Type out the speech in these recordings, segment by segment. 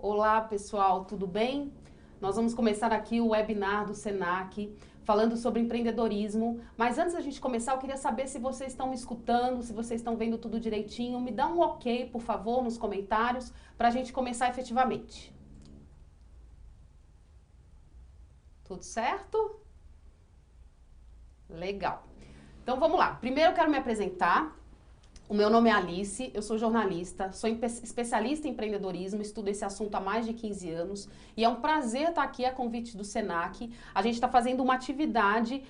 Olá, pessoal, tudo bem? Nós vamos começar aqui o webinar do Senac, falando sobre empreendedorismo. Mas antes da gente começar, eu queria saber se vocês estão me escutando, se vocês estão vendo tudo direitinho. Me dá um ok, por favor, nos comentários, para a gente começar efetivamente. Tudo certo? Legal. Então vamos lá. Primeiro eu quero me apresentar. O meu nome é Alice, eu sou jornalista, sou especialista em empreendedorismo, estudo esse assunto há mais de 15 anos e é um prazer estar aqui a convite do Senac. A gente está fazendo uma atividade,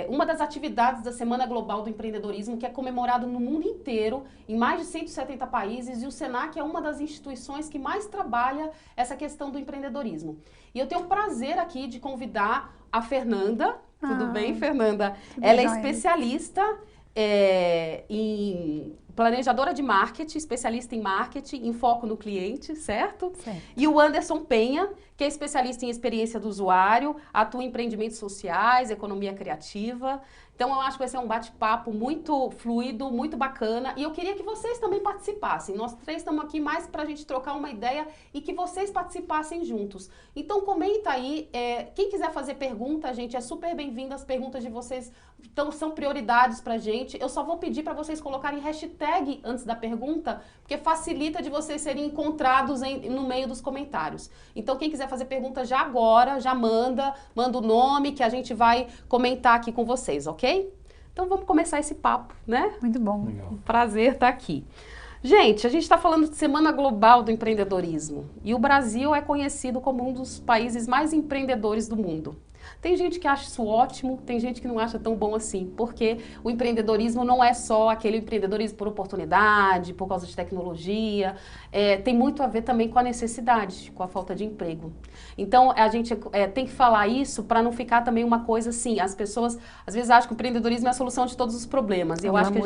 uma das atividades da Semana Global do Empreendedorismo, que é comemorado no mundo inteiro, em mais de 170 países, e o Senac é uma das instituições que mais trabalha essa questão do empreendedorismo. E eu tenho o prazer aqui de convidar a Fernanda. Tudo bem, Fernanda? Ela é especialista em planejadora de marketing, especialista em marketing, em foco no cliente, certo? Certo. E o Anderson Penha, que é especialista em experiência do usuário, atua em empreendimentos sociais, economia criativa. Então eu acho que vai ser um bate-papo muito fluido, muito bacana. E eu queria que vocês também participassem. Nós três estamos aqui mais para a gente trocar uma ideia e que vocês participassem juntos. Então comenta aí, quem quiser fazer pergunta, gente, é super bem-vindo. As perguntas de vocês são prioridades pra gente. Eu só vou pedir para vocês colocarem hashtag antes da pergunta, porque facilita de vocês serem encontrados no meio dos comentários. Então quem quiser fazer pergunta já agora, já manda o nome que a gente vai comentar aqui com vocês, ok? Então vamos começar esse papo, né? Muito bom. Legal. Um prazer estar aqui. Gente, a gente está falando de Semana Global do Empreendedorismo e o Brasil é conhecido como um dos países mais empreendedores do mundo. Tem gente que acha isso ótimo, tem gente que não acha tão bom assim, porque o empreendedorismo não é só aquele empreendedorismo por oportunidade, por causa de tecnologia, tem muito a ver também com a necessidade, com a falta de emprego. Então, a gente tem que falar isso para não ficar também uma coisa assim, as pessoas às vezes acham que o empreendedorismo é a solução de todos os problemas. Eu acho que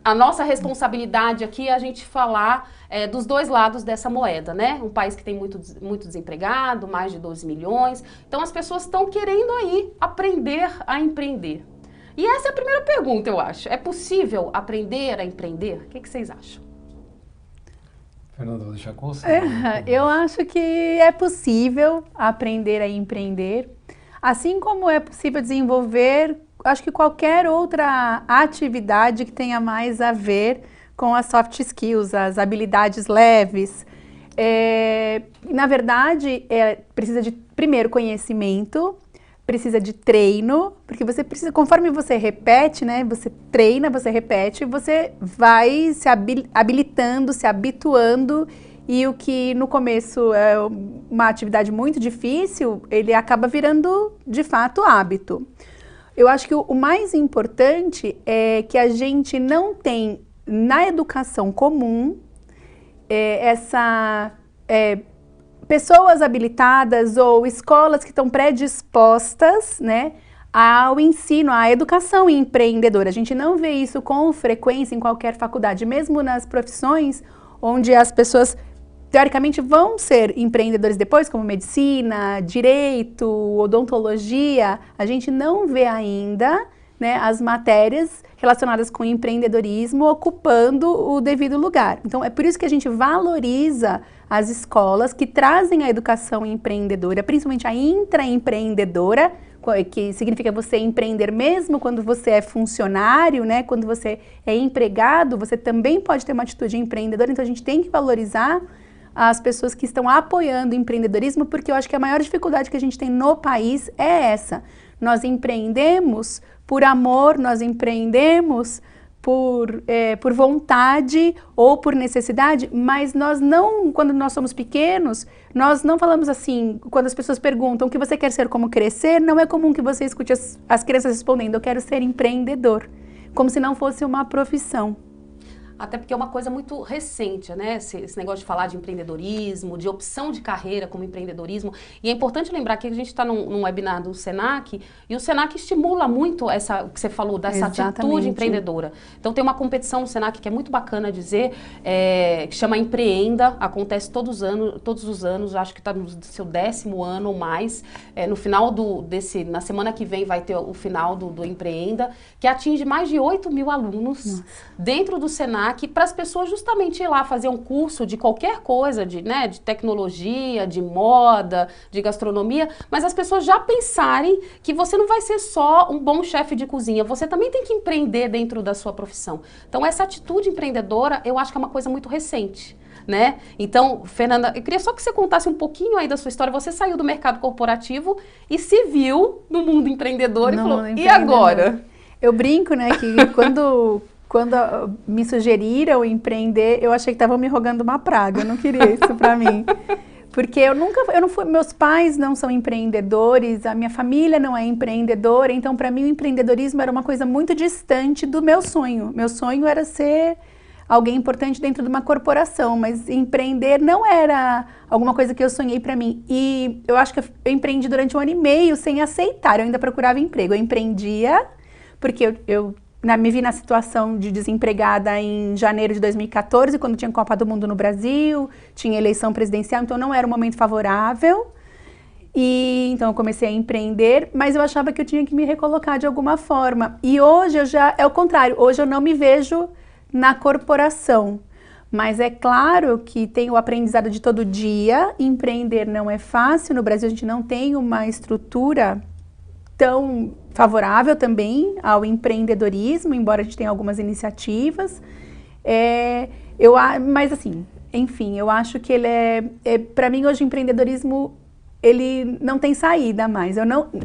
a nossa responsabilidade aqui é a gente falar dos dois lados dessa moeda, né? Um país que tem muito desempregado, mais de 12 milhões. Então as pessoas estão querendo aí aprender a empreender. E essa é a primeira pergunta, eu acho. É possível aprender a empreender? O que vocês acham? Fernanda, vou deixar com você. Eu acho que é possível aprender a empreender, assim como é possível desenvolver, acho que qualquer outra atividade que tenha mais a ver com as soft skills, as habilidades leves. Na verdade, precisa de, primeiro, conhecimento, precisa de treino, porque você precisa, conforme você repete, né, você treina, você repete, você vai se habilitando, se habituando, e o que no começo é uma atividade muito difícil, ele acaba virando, de fato, hábito. Eu acho que o mais importante é que a gente não tem na educação comum, pessoas habilitadas ou escolas que estão predispostas, né, ao ensino, à educação empreendedora. A gente não vê isso com frequência em qualquer faculdade, mesmo nas profissões onde as pessoas, teoricamente, vão ser empreendedores depois, como medicina, direito, odontologia, a gente não vê ainda, né, as matérias relacionadas com empreendedorismo ocupando o devido lugar. Então, é por isso que a gente valoriza as escolas que trazem a educação empreendedora, principalmente a intraempreendedora, que significa você empreender mesmo quando você é funcionário, né, quando você é empregado, você também pode ter uma atitude empreendedora, então a gente tem que valorizar as pessoas que estão apoiando o empreendedorismo, porque eu acho que a maior dificuldade que a gente tem no país é essa. Nós empreendemos por amor, nós empreendemos por vontade ou por necessidade, mas nós não, quando nós somos pequenos, nós não falamos assim, quando as pessoas perguntam o que você quer ser, como crescer, não é comum que você escute as crianças respondendo, eu quero ser empreendedor, como se não fosse uma profissão. Até porque é uma coisa muito recente, né? Esse negócio de falar de empreendedorismo, de opção de carreira como empreendedorismo. E é importante lembrar que a gente está num webinar do Senac, e o Senac estimula muito o que você falou, dessa atitude empreendedora. Então tem uma competição no Senac que é muito bacana dizer, que chama Empreenda, acontece todos os anos, acho que está no seu 10º ano ou mais. No final na semana que vem vai ter o final do Empreenda, que atinge mais de 8 mil alunos dentro do Senac, Senac para as pessoas justamente ir lá fazer um curso de qualquer coisa, de tecnologia, de moda, de gastronomia, mas as pessoas já pensarem que você não vai ser só um bom chefe de cozinha, você também tem que empreender dentro da sua profissão. Então essa atitude empreendedora, eu acho que é uma coisa muito recente. Né? Então, Fernanda, eu queria só que você contasse um pouquinho aí da sua história. Você saiu do mercado corporativo e se viu no mundo empreendedor e falou, e agora? Eu brinco, né, que quando me sugeriram empreender, eu achei que estavam me rogando uma praga. Eu não queria isso para mim. Porque eu não fui, meus pais não são empreendedores, a minha família não é empreendedora, então para mim o empreendedorismo era uma coisa muito distante do meu sonho. Meu sonho era ser alguém importante dentro de uma corporação, mas empreender não era alguma coisa que eu sonhei para mim. E eu acho que eu empreendi durante 1 ano e meio sem aceitar, eu ainda procurava emprego. Eu empreendia porque eu me vi na situação de desempregada em janeiro de 2014, quando tinha Copa do Mundo no Brasil, tinha eleição presidencial, então não era um momento favorável. E então eu comecei a empreender, mas eu achava que eu tinha que me recolocar de alguma forma. E hoje é o contrário, hoje eu não me vejo na corporação, mas é claro que tem o aprendizado de todo dia. Empreender não é fácil, no Brasil a gente não tem uma estrutura tão favorável também ao empreendedorismo, embora a gente tenha algumas iniciativas, mas assim, enfim, eu acho que ele para mim hoje o empreendedorismo, ele não tem saída mais,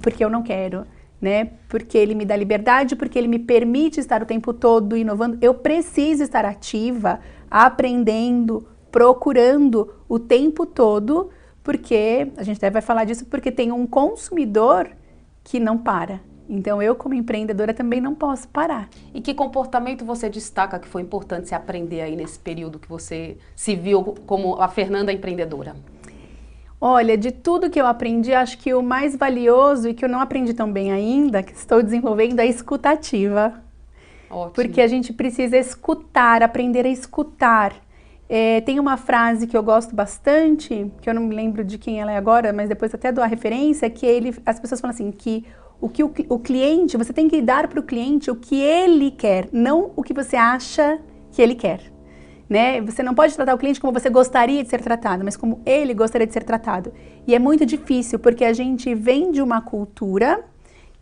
porque eu não quero. Né? Porque ele me dá liberdade, porque ele me permite estar o tempo todo inovando. Eu preciso estar ativa, aprendendo, procurando o tempo todo, porque, a gente até vai falar disso, porque tem um consumidor que não para. Então eu, como empreendedora, também não posso parar. E que comportamento você destaca que foi importante se aprender aí nesse período que você se viu como a Fernanda empreendedora? Olha, de tudo que eu aprendi, acho que o mais valioso e que eu não aprendi tão bem ainda, que estou desenvolvendo, é a escutativa. Ótimo. Porque a gente precisa escutar, aprender a escutar. Tem uma frase que eu gosto bastante, que eu não me lembro de quem ela é agora, mas depois até dou a referência, que as pessoas falam assim, que o cliente, você tem que dar para o cliente o que ele quer, não o que você acha que ele quer. Né? Você não pode tratar o cliente como você gostaria de ser tratado, mas como ele gostaria de ser tratado. E é muito difícil, porque a gente vem de uma cultura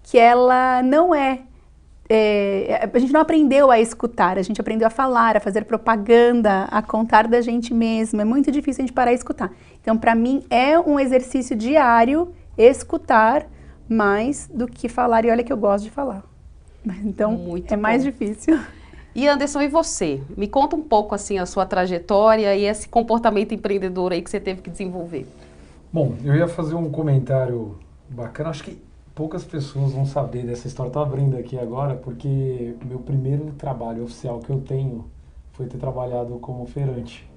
que ela não a gente não aprendeu a escutar, a gente aprendeu a falar, a fazer propaganda, a contar da gente mesmo. É muito difícil a gente parar e escutar. Então, para mim, é um exercício diário escutar mais do que falar. E olha que eu gosto de falar. Então, muito mais difícil. E Anderson, e você? Me conta um pouco assim a sua trajetória e esse comportamento empreendedor aí que você teve que desenvolver. Bom, eu ia fazer um comentário bacana, acho que poucas pessoas vão saber dessa história. Estou abrindo aqui agora porque meu primeiro trabalho oficial que eu tenho foi ter trabalhado como feirante.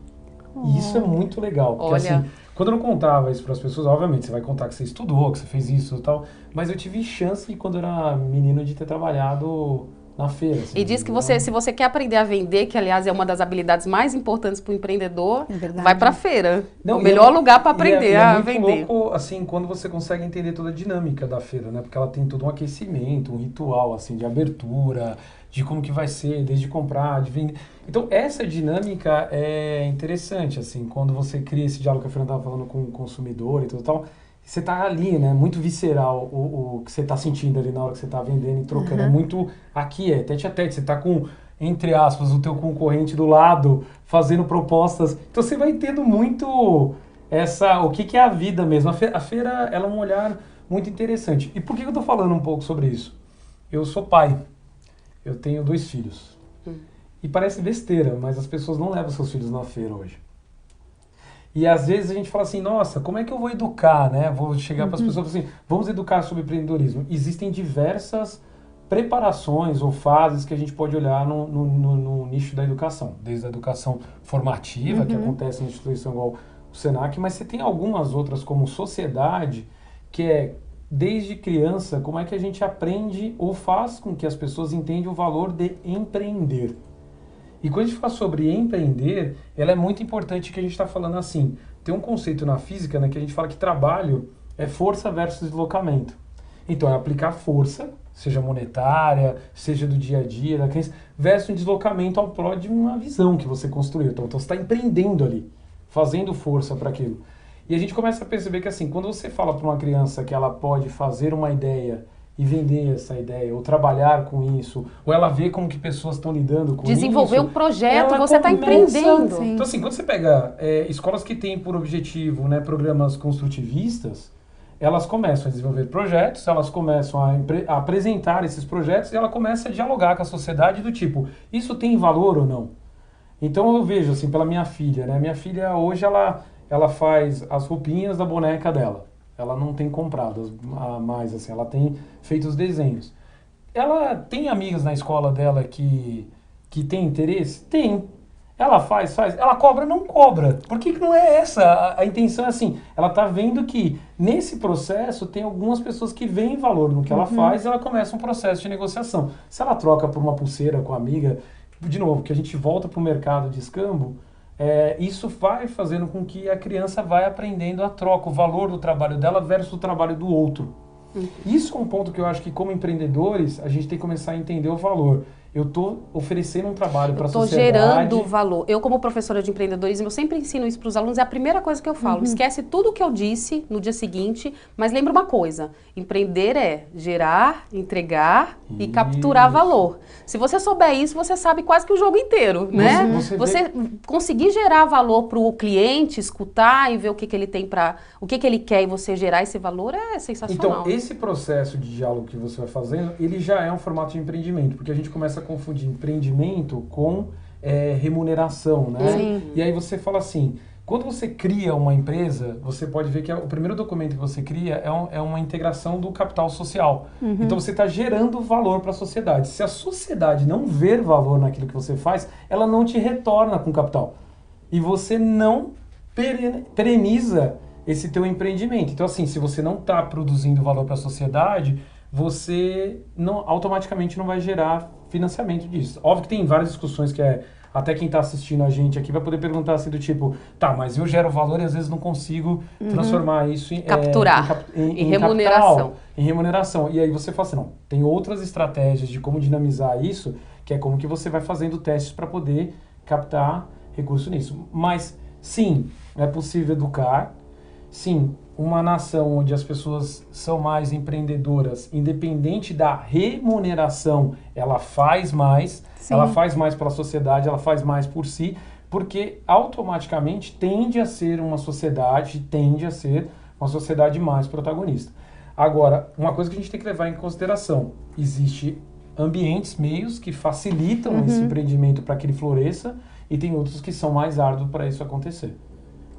E isso é muito legal, porque assim, quando eu não contava isso para as pessoas, obviamente você vai contar que você estudou, que você fez isso e tal, mas eu tive chance quando eu era menino de ter trabalhado na feira. Assim, e diz que se você quer aprender a vender, que aliás é uma das habilidades mais importantes para o empreendedor, vai para a feira. Não, o melhor lugar para aprender a vender. É muito louco, assim, quando você consegue entender toda a dinâmica da feira, né? Porque ela tem todo um aquecimento, um ritual, assim, de abertura, de como que vai ser, desde comprar, de vender. Então, essa dinâmica é interessante, assim, quando você cria esse diálogo que a Fernanda estava falando com o consumidor e tudo tal. Você tá ali, né? Muito visceral o que você tá sentindo ali na hora que você tá vendendo e trocando. É muito aqui, tete a tete. Você tá com, entre aspas, o teu concorrente do lado, fazendo propostas. Então você vai tendo muito o que é a vida mesmo. A feira, ela é um olhar muito interessante. E por que eu tô falando um pouco sobre isso? Eu sou pai. Eu tenho 2 filhos. E parece besteira, mas as pessoas não levam seus filhos na feira hoje. E às vezes a gente fala assim, nossa, como é que eu vou educar, né? Vou chegar para as pessoas e falar assim, vamos educar sobre empreendedorismo. Existem diversas preparações ou fases que a gente pode olhar no nicho da educação. Desde a educação formativa, que acontece em instituição igual o Senac, mas você tem algumas outras como sociedade, que é desde criança, como é que a gente aprende ou faz com que as pessoas entendam o valor de empreender. E quando a gente fala sobre empreender, ela é muito importante que a gente está falando assim. Tem um conceito na física, né, que a gente fala que trabalho é força versus deslocamento. Então, é aplicar força, seja monetária, seja do dia a dia da criança, versus um deslocamento ao prol de uma visão que você construiu. Então você está empreendendo ali, fazendo força para aquilo. E a gente começa a perceber que assim, quando você fala para uma criança que ela pode fazer uma ideia e vender essa ideia, ou trabalhar com isso, ou ela vê como que pessoas estão lidando com desenvolver isso. um projeto, você está começa... empreendendo. Sim. Então assim, quando você pega escolas que têm por objetivo, né, programas construtivistas, elas começam a desenvolver projetos, elas começam a apresentar esses projetos e ela começa a dialogar com a sociedade do tipo, isso tem valor ou não? Então eu vejo assim, pela minha filha, né? Minha filha hoje, ela faz as roupinhas da boneca dela. Ela não tem comprado mais, assim, ela tem feito os desenhos. Ela tem amigas na escola dela que tem interesse? Tem. Ela faz. Ela cobra? Não cobra. Por que não é essa? A intenção é assim, ela tá vendo que nesse processo tem algumas pessoas que veem valor no que ela faz e ela começa um processo de negociação. Se ela troca por uma pulseira com a amiga, de novo, que a gente volta para o mercado de escambo, isso vai fazendo com que a criança vai aprendendo a troca, o valor do trabalho dela versus o trabalho do outro. Isso é um ponto que eu acho que como empreendedores a gente tem que começar a entender o valor. Eu estou oferecendo um trabalho para a sociedade. Estou gerando valor. Eu, como professora de empreendedorismo, eu sempre ensino isso para os alunos. É a primeira coisa que eu falo. Esquece tudo o que eu disse no dia seguinte, mas lembra uma coisa. Empreender é gerar, entregar e capturar valor. Se você souber isso, você sabe quase que o jogo inteiro, né? Você conseguir gerar valor para o cliente, escutar e ver o que ele tem o que ele quer e você gerar esse valor é sensacional. Então, esse processo de diálogo que você vai fazendo, ele já é um formato de empreendimento, porque a gente começa a confundir empreendimento com remuneração, né? Sim. E aí você fala assim, quando você cria uma empresa, você pode ver que o primeiro documento que você cria é uma integração do capital social. Então você está gerando valor para a sociedade. Se a sociedade não ver valor naquilo que você faz, ela não te retorna com capital. E você não pereniza esse teu empreendimento. Então assim, se você não está produzindo valor para a sociedade, você automaticamente não vai gerar financiamento disso. Óbvio que tem várias discussões que até quem está assistindo a gente aqui vai poder perguntar assim do tipo, tá, mas eu gero valor e às vezes não consigo transformar isso em... Capturar. Em remuneração. Capital, em remuneração. E aí você fala assim, não, tem outras estratégias de como dinamizar isso, que é como que você vai fazendo testes para poder captar recurso nisso. Mas, sim, é possível educar. Sim, uma nação onde as pessoas são mais empreendedoras, independente da remuneração, ela faz mais, ela faz mais pela sociedade, ela faz mais por si, porque automaticamente tende a ser uma sociedade mais protagonista. Agora, uma coisa que a gente tem que levar em consideração, existe ambientes, meios que facilitam esse empreendimento para que ele floresça e tem outros que são mais árduos para isso acontecer.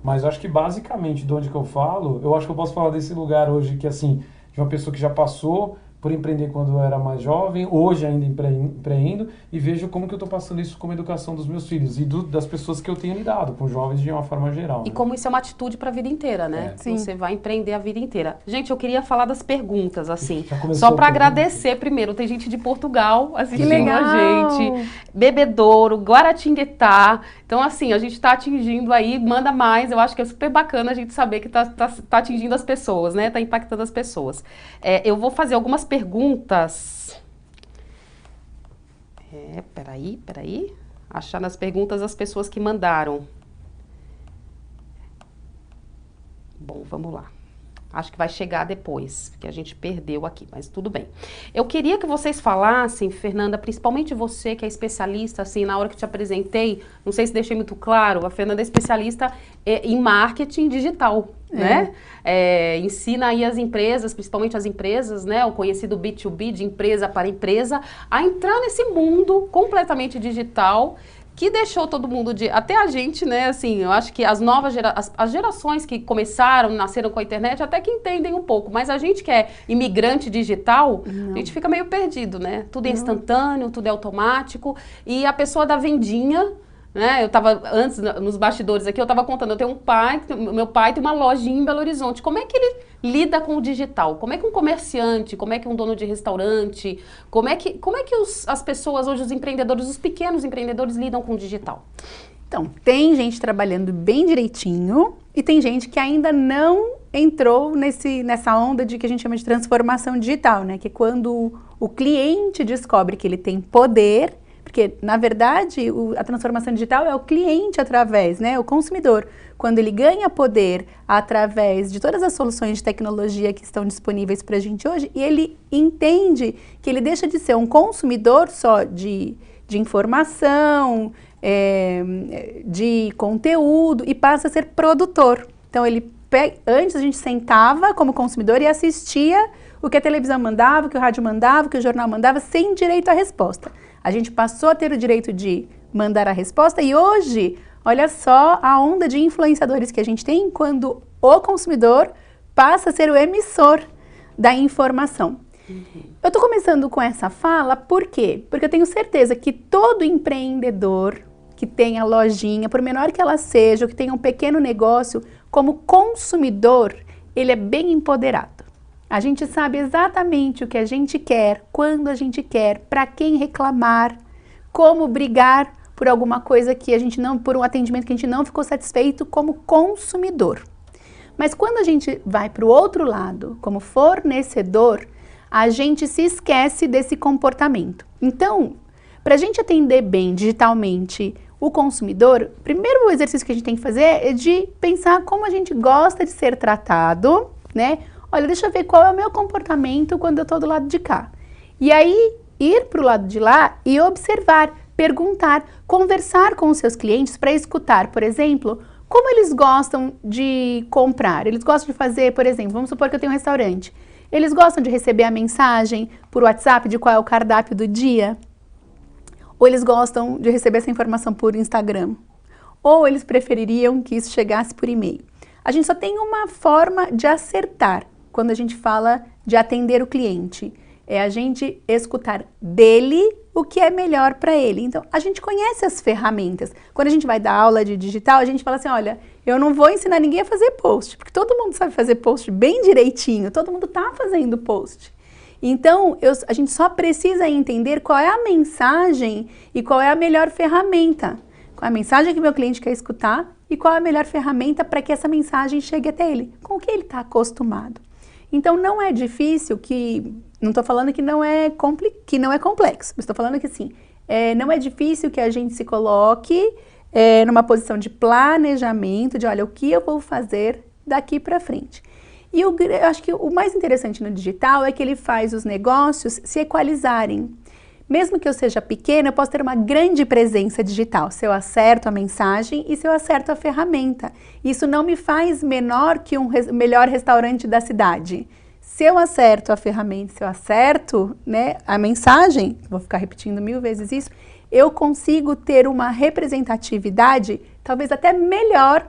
Mas eu acho que basicamente de onde que eu falo, eu acho que eu posso falar desse lugar hoje que assim, de uma pessoa que já passou por empreender quando eu era mais jovem, hoje ainda empreendo e vejo como que eu estou passando isso como educação dos meus filhos e das pessoas que eu tenho lidado, com jovens de uma forma geral. E como isso é uma atitude para a vida inteira, né? Sim. Você vai empreender a vida inteira. Gente, eu queria falar das perguntas, assim. Só para agradecer primeiro, tem gente de Portugal assistindo a legal. gente, Bebedouro, Guaratinguetá. Então, assim, a gente está atingindo aí, manda mais. Eu acho que é super bacana a gente saber que tá atingindo as pessoas, né? Tá impactando as pessoas. Eu vou fazer algumas perguntas. Peraí. Achar nas perguntas as pessoas que mandaram. Bom, vamos lá. Acho que vai chegar depois, porque a gente perdeu aqui, mas tudo bem. Eu queria que vocês falassem, Fernanda, principalmente você que é especialista, assim, na hora que te apresentei, não sei se deixei muito claro, a Fernanda é especialista em marketing digital, né? Ensina aí as empresas, principalmente as empresas, né? O conhecido B2B, de empresa para empresa, a entrar nesse mundo completamente digital, que deixou todo mundo até a gente, né, assim, eu acho que as novas as gerações que começaram, nasceram com a internet, até que entendem um pouco, mas a gente que é imigrante digital, a gente fica meio perdido, né, tudo é instantâneo, tudo é automático, e a pessoa da vendinha, né, eu tava, antes, nos bastidores aqui, eu tava contando, eu tenho meu pai tem uma lojinha em Belo Horizonte, como é que ele lida com o digital? Como é que um comerciante, como é que um dono de restaurante, como é que as pessoas hoje, os empreendedores, os pequenos empreendedores lidam com o digital? Então, tem gente trabalhando bem direitinho E tem gente que ainda não entrou nessa onda de que a gente chama de transformação digital, né? Que é quando o cliente descobre que ele tem poder, porque, na verdade, a transformação digital é o cliente através, né? O consumidor. Quando ele ganha poder através de todas as soluções de tecnologia que estão disponíveis para a gente hoje, e ele entende que ele deixa de ser um consumidor só de informação, de conteúdo, e passa a ser produtor. Então, antes a gente sentava como consumidor e assistia o que a televisão mandava, o que o rádio mandava, o que o jornal mandava, sem direito à resposta. A gente passou a ter o direito de mandar a resposta e hoje, olha só a onda de influenciadores que a gente tem quando o consumidor passa a ser o emissor da informação. Eu estou começando com essa fala, por quê? Porque eu tenho certeza que todo empreendedor que tenha lojinha, por menor que ela seja, ou que tenha um pequeno negócio, como consumidor, ele é bem empoderado. A gente sabe exatamente o que a gente quer, quando a gente quer, para quem reclamar, como brigar por alguma coisa que a gente não, por um atendimento que a gente não ficou satisfeito como consumidor. Mas quando a gente vai para o outro lado, como fornecedor, a gente se esquece desse comportamento. Então, para a gente atender bem digitalmente o consumidor, o primeiro exercício que a gente tem que fazer é de pensar como a gente gosta de ser tratado, né? Olha, deixa eu ver qual é o meu comportamento quando eu estou do lado de cá. E aí, ir para o lado de lá e observar, perguntar, conversar com os seus clientes para escutar, por exemplo, como eles gostam de comprar. Eles gostam de fazer, por exemplo, vamos supor que eu tenho um restaurante. Eles gostam de receber a mensagem por WhatsApp de qual é o cardápio do dia? Ou eles gostam de receber essa informação por Instagram? Ou eles prefeririam que isso chegasse por e-mail? A gente só tem uma forma de acertar quando a gente fala de atender o cliente. É a gente escutar dele o que é melhor para ele. Então, a gente conhece as ferramentas. Quando a gente vai dar aula de digital, a gente fala assim, olha, eu não vou ensinar ninguém a fazer post, porque todo mundo sabe fazer post bem direitinho, todo mundo está fazendo post. Então, a gente só precisa entender qual é a mensagem e qual é a melhor ferramenta. Qual é a mensagem que meu cliente quer escutar e qual é a melhor ferramenta para que essa mensagem chegue até ele, com o que ele está acostumado. Então, não é difícil não estou falando que não é complexo, mas estou falando que assim, não é difícil que a gente se coloque numa posição de planejamento, de olha, o que eu vou fazer daqui para frente. E eu acho que o mais interessante no digital é que ele faz os negócios se equalizarem. Mesmo que eu seja pequena, eu posso ter uma grande presença digital, se eu acerto a mensagem e se eu acerto a ferramenta. Isso não me faz menor que um melhor restaurante da cidade. Se eu acerto a ferramenta, se eu acerto, né, a mensagem, vou ficar repetindo 1000 vezes isso, eu consigo ter uma representatividade talvez até melhor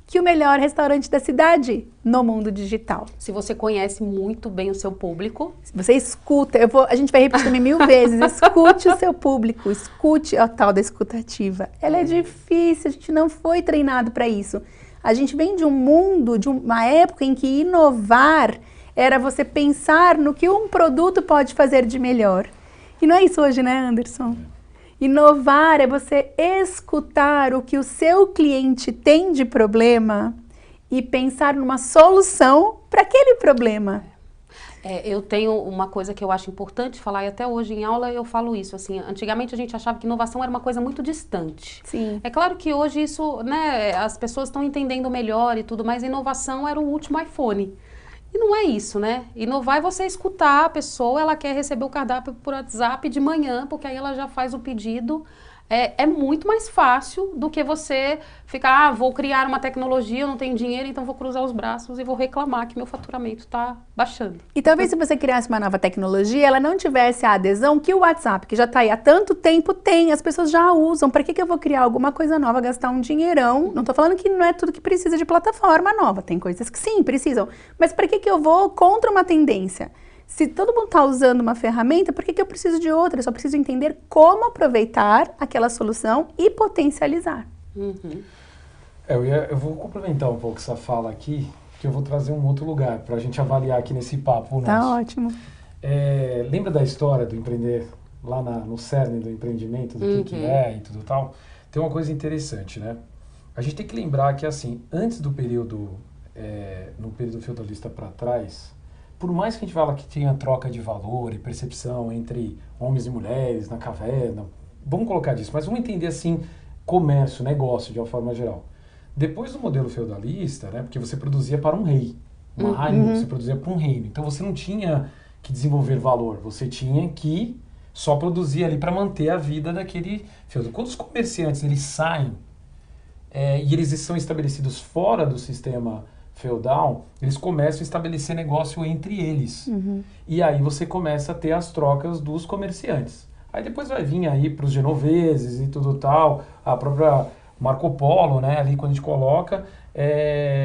que o melhor restaurante da cidade no mundo digital. Se você conhece muito bem o seu público. Se você escuta, a gente vai repetir também 1000 vezes, escute o seu público, escute a tal da escutativa. Ela é difícil, a gente não foi treinado para isso. A gente vem de um mundo, de uma época em que inovar era você pensar no que um produto pode fazer de melhor. E não é isso hoje, né, Anderson? Inovar é você escutar o que o seu cliente tem de problema e pensar numa solução para aquele problema. Eu tenho uma coisa que eu acho importante falar, e até hoje em aula eu falo isso, assim, antigamente a gente achava que inovação era uma coisa muito distante. Sim. É claro que hoje isso, né, as pessoas estão entendendo melhor e tudo, mas inovação era o último iPhone. E não é isso, né? Inovar é você escutar a pessoa, ela quer receber o cardápio por WhatsApp de manhã, porque aí ela já faz o pedido. É muito mais fácil do que você ficar, vou criar uma tecnologia, eu não tenho dinheiro, então vou cruzar os braços e vou reclamar que meu faturamento está baixando. E talvez se você criasse uma nova tecnologia, ela não tivesse a adesão que o WhatsApp, que já está aí há tanto tempo, tem. As pessoas já usam. Para que eu vou criar alguma coisa nova, gastar um dinheirão? Não estou falando que não é tudo que precisa de plataforma nova. Tem coisas que sim, precisam. Mas para que eu vou contra uma tendência? Se todo mundo está usando uma ferramenta, por que eu preciso de outra? Eu só preciso entender como aproveitar aquela solução e potencializar. Uhum. Eu vou complementar um pouco essa fala aqui, que eu vou trazer um outro lugar para a gente avaliar aqui nesse papo nosso. Tá ótimo. Lembra da história do empreender lá no cerne do empreendimento, do que é e tudo tal? Tem uma coisa interessante, né? A gente tem que lembrar que, assim, antes do período, no período feudalista para trás, por mais que a gente fala que tinha troca de valor e percepção entre homens e mulheres na caverna, vamos colocar disso, mas vamos entender, assim, comércio, negócio, de uma forma geral. Depois do modelo feudalista, né, porque você produzia para um rei, uma rainha, você produzia para um reino. Então você não tinha que desenvolver valor, você tinha que só produzir ali para manter a vida daquele feudo. Quando os comerciantes eles saem e eles são estabelecidos fora do sistema feudal, eles começam a estabelecer negócio entre eles. E aí você começa a ter as trocas dos comerciantes. Aí depois vai vir aí para os genoveses e tudo tal, a própria Marco Polo, né, ali quando a gente coloca,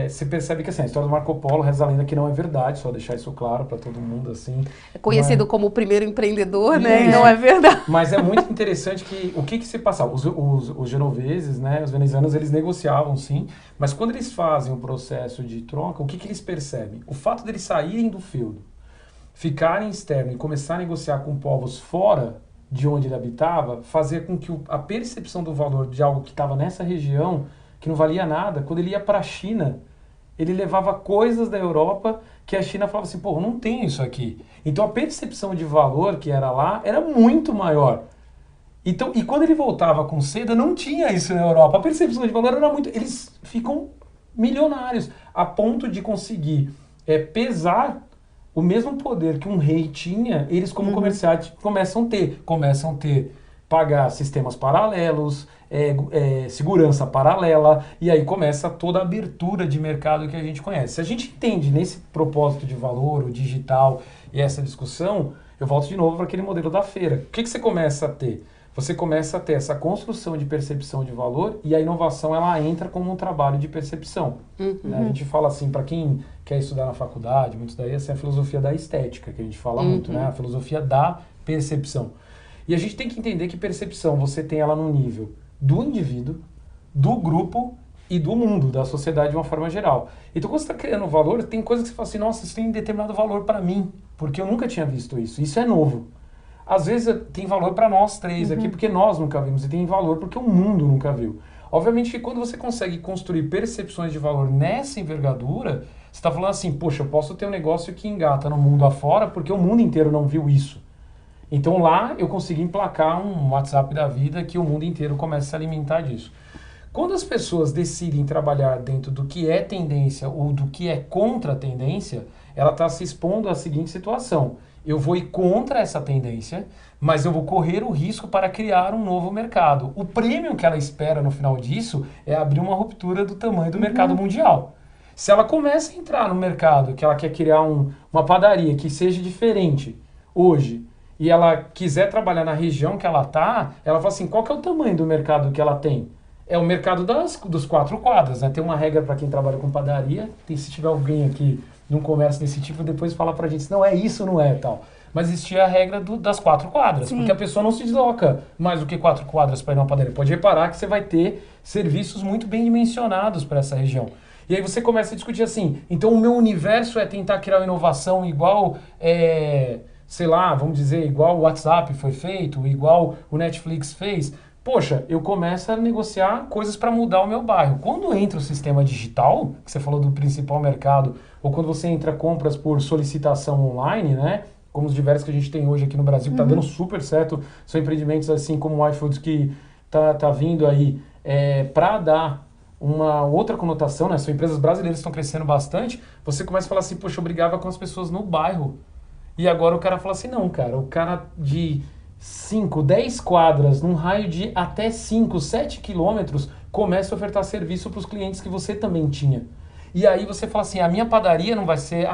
você percebe que assim, a história do Marco Polo reza a lenda que não é verdade, só deixar isso claro para todo mundo, assim. É conhecido como o primeiro empreendedor, né? E não é verdade. Mas é muito interessante que o que se passava? Os genoveses, né, os venezianos, eles negociavam sim, mas quando eles fazem o processo de troca, o que eles percebem? O fato deles saírem do feudo, ficarem externo e começar a negociar com povos fora de onde ele habitava, fazia com que a percepção do valor de algo que estava nessa região, que não valia nada, quando ele ia para a China, ele levava coisas da Europa que a China falava assim, pô, não tem isso aqui. Então a percepção de valor que era lá era muito maior. Então, e quando ele voltava com seda, não tinha isso na Europa. A percepção de valor era muito... Eles ficam milionários, a ponto de conseguir pesar o mesmo poder que um rei tinha, eles como comerciantes começam a ter, pagar sistemas paralelos, segurança paralela, e aí começa toda a abertura de mercado que a gente conhece. Se a gente entende nesse propósito de valor, o digital e essa discussão, eu volto de novo para aquele modelo da feira. O que você começa a ter? Você começa a ter essa construção de percepção de valor e a inovação ela entra como um trabalho de percepção. Né? A gente fala assim, para quem quer estudar na faculdade, muitos daí, essa é a filosofia da estética, que a gente fala muito, né? A filosofia da percepção. E a gente tem que entender que percepção você tem ela no nível do indivíduo, do grupo e do mundo, da sociedade de uma forma geral. Então, quando você está criando valor, tem coisas que você fala assim, nossa, isso tem determinado valor para mim, porque eu nunca tinha visto isso. Isso é novo. Às vezes tem valor para nós três aqui, porque nós nunca vimos, e tem valor porque o mundo nunca viu. Obviamente que quando você consegue construir percepções de valor nessa envergadura, você está falando assim, poxa, eu posso ter um negócio que engata no mundo afora porque o mundo inteiro não viu isso. Então lá eu consegui emplacar um WhatsApp da vida que o mundo inteiro começa a se alimentar disso. Quando as pessoas decidem trabalhar dentro do que é tendência ou do que é contra a tendência, ela está se expondo à seguinte situação. Eu vou ir contra essa tendência, mas eu vou correr o risco para criar um novo mercado. O prêmio que ela espera no final disso é abrir uma ruptura do tamanho do mercado mundial. Se ela começa a entrar no mercado, que ela quer criar uma padaria que seja diferente hoje, e ela quiser trabalhar na região que ela está, ela fala assim, qual que é o tamanho do mercado que ela tem? É o mercado dos 4 quadras, né? Tem uma regra para quem trabalha com padaria, se tiver alguém aqui num comércio desse tipo, depois fala pra gente, não é isso, não é tal. Mas existia a regra das 4 quadras, porque a pessoa não se desloca mais do que 4 quadras para ir numa padaria. Pode reparar que você vai ter serviços muito bem dimensionados para essa região. E aí você começa a discutir assim, então o meu universo é tentar criar uma inovação igual, sei lá, vamos dizer, igual o WhatsApp foi feito, igual o Netflix fez. Poxa, eu começo a negociar coisas para mudar o meu bairro. Quando entra o sistema digital, que você falou do principal mercado, ou quando você entra compras por solicitação online, né? Como os diversos que a gente tem hoje aqui no Brasil, que está dando super certo, são empreendimentos assim como o iFoods que tá vindo aí para dar uma outra conotação, né? São empresas brasileiras que estão crescendo bastante. Você começa a falar assim, poxa, eu brigava com as pessoas no bairro. E agora o cara fala assim, não, cara, o cara de 5, 10 quadras, num raio de até 5, 7 quilômetros, começa a ofertar serviço para os clientes que você também tinha. E aí você fala assim, a minha padaria não vai ser,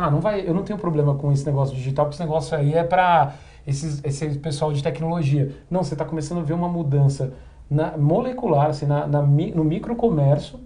eu não tenho problema com esse negócio digital, porque esse negócio aí é para esse pessoal de tecnologia. Não, você está começando a ver uma mudança molecular, assim, no microcomércio,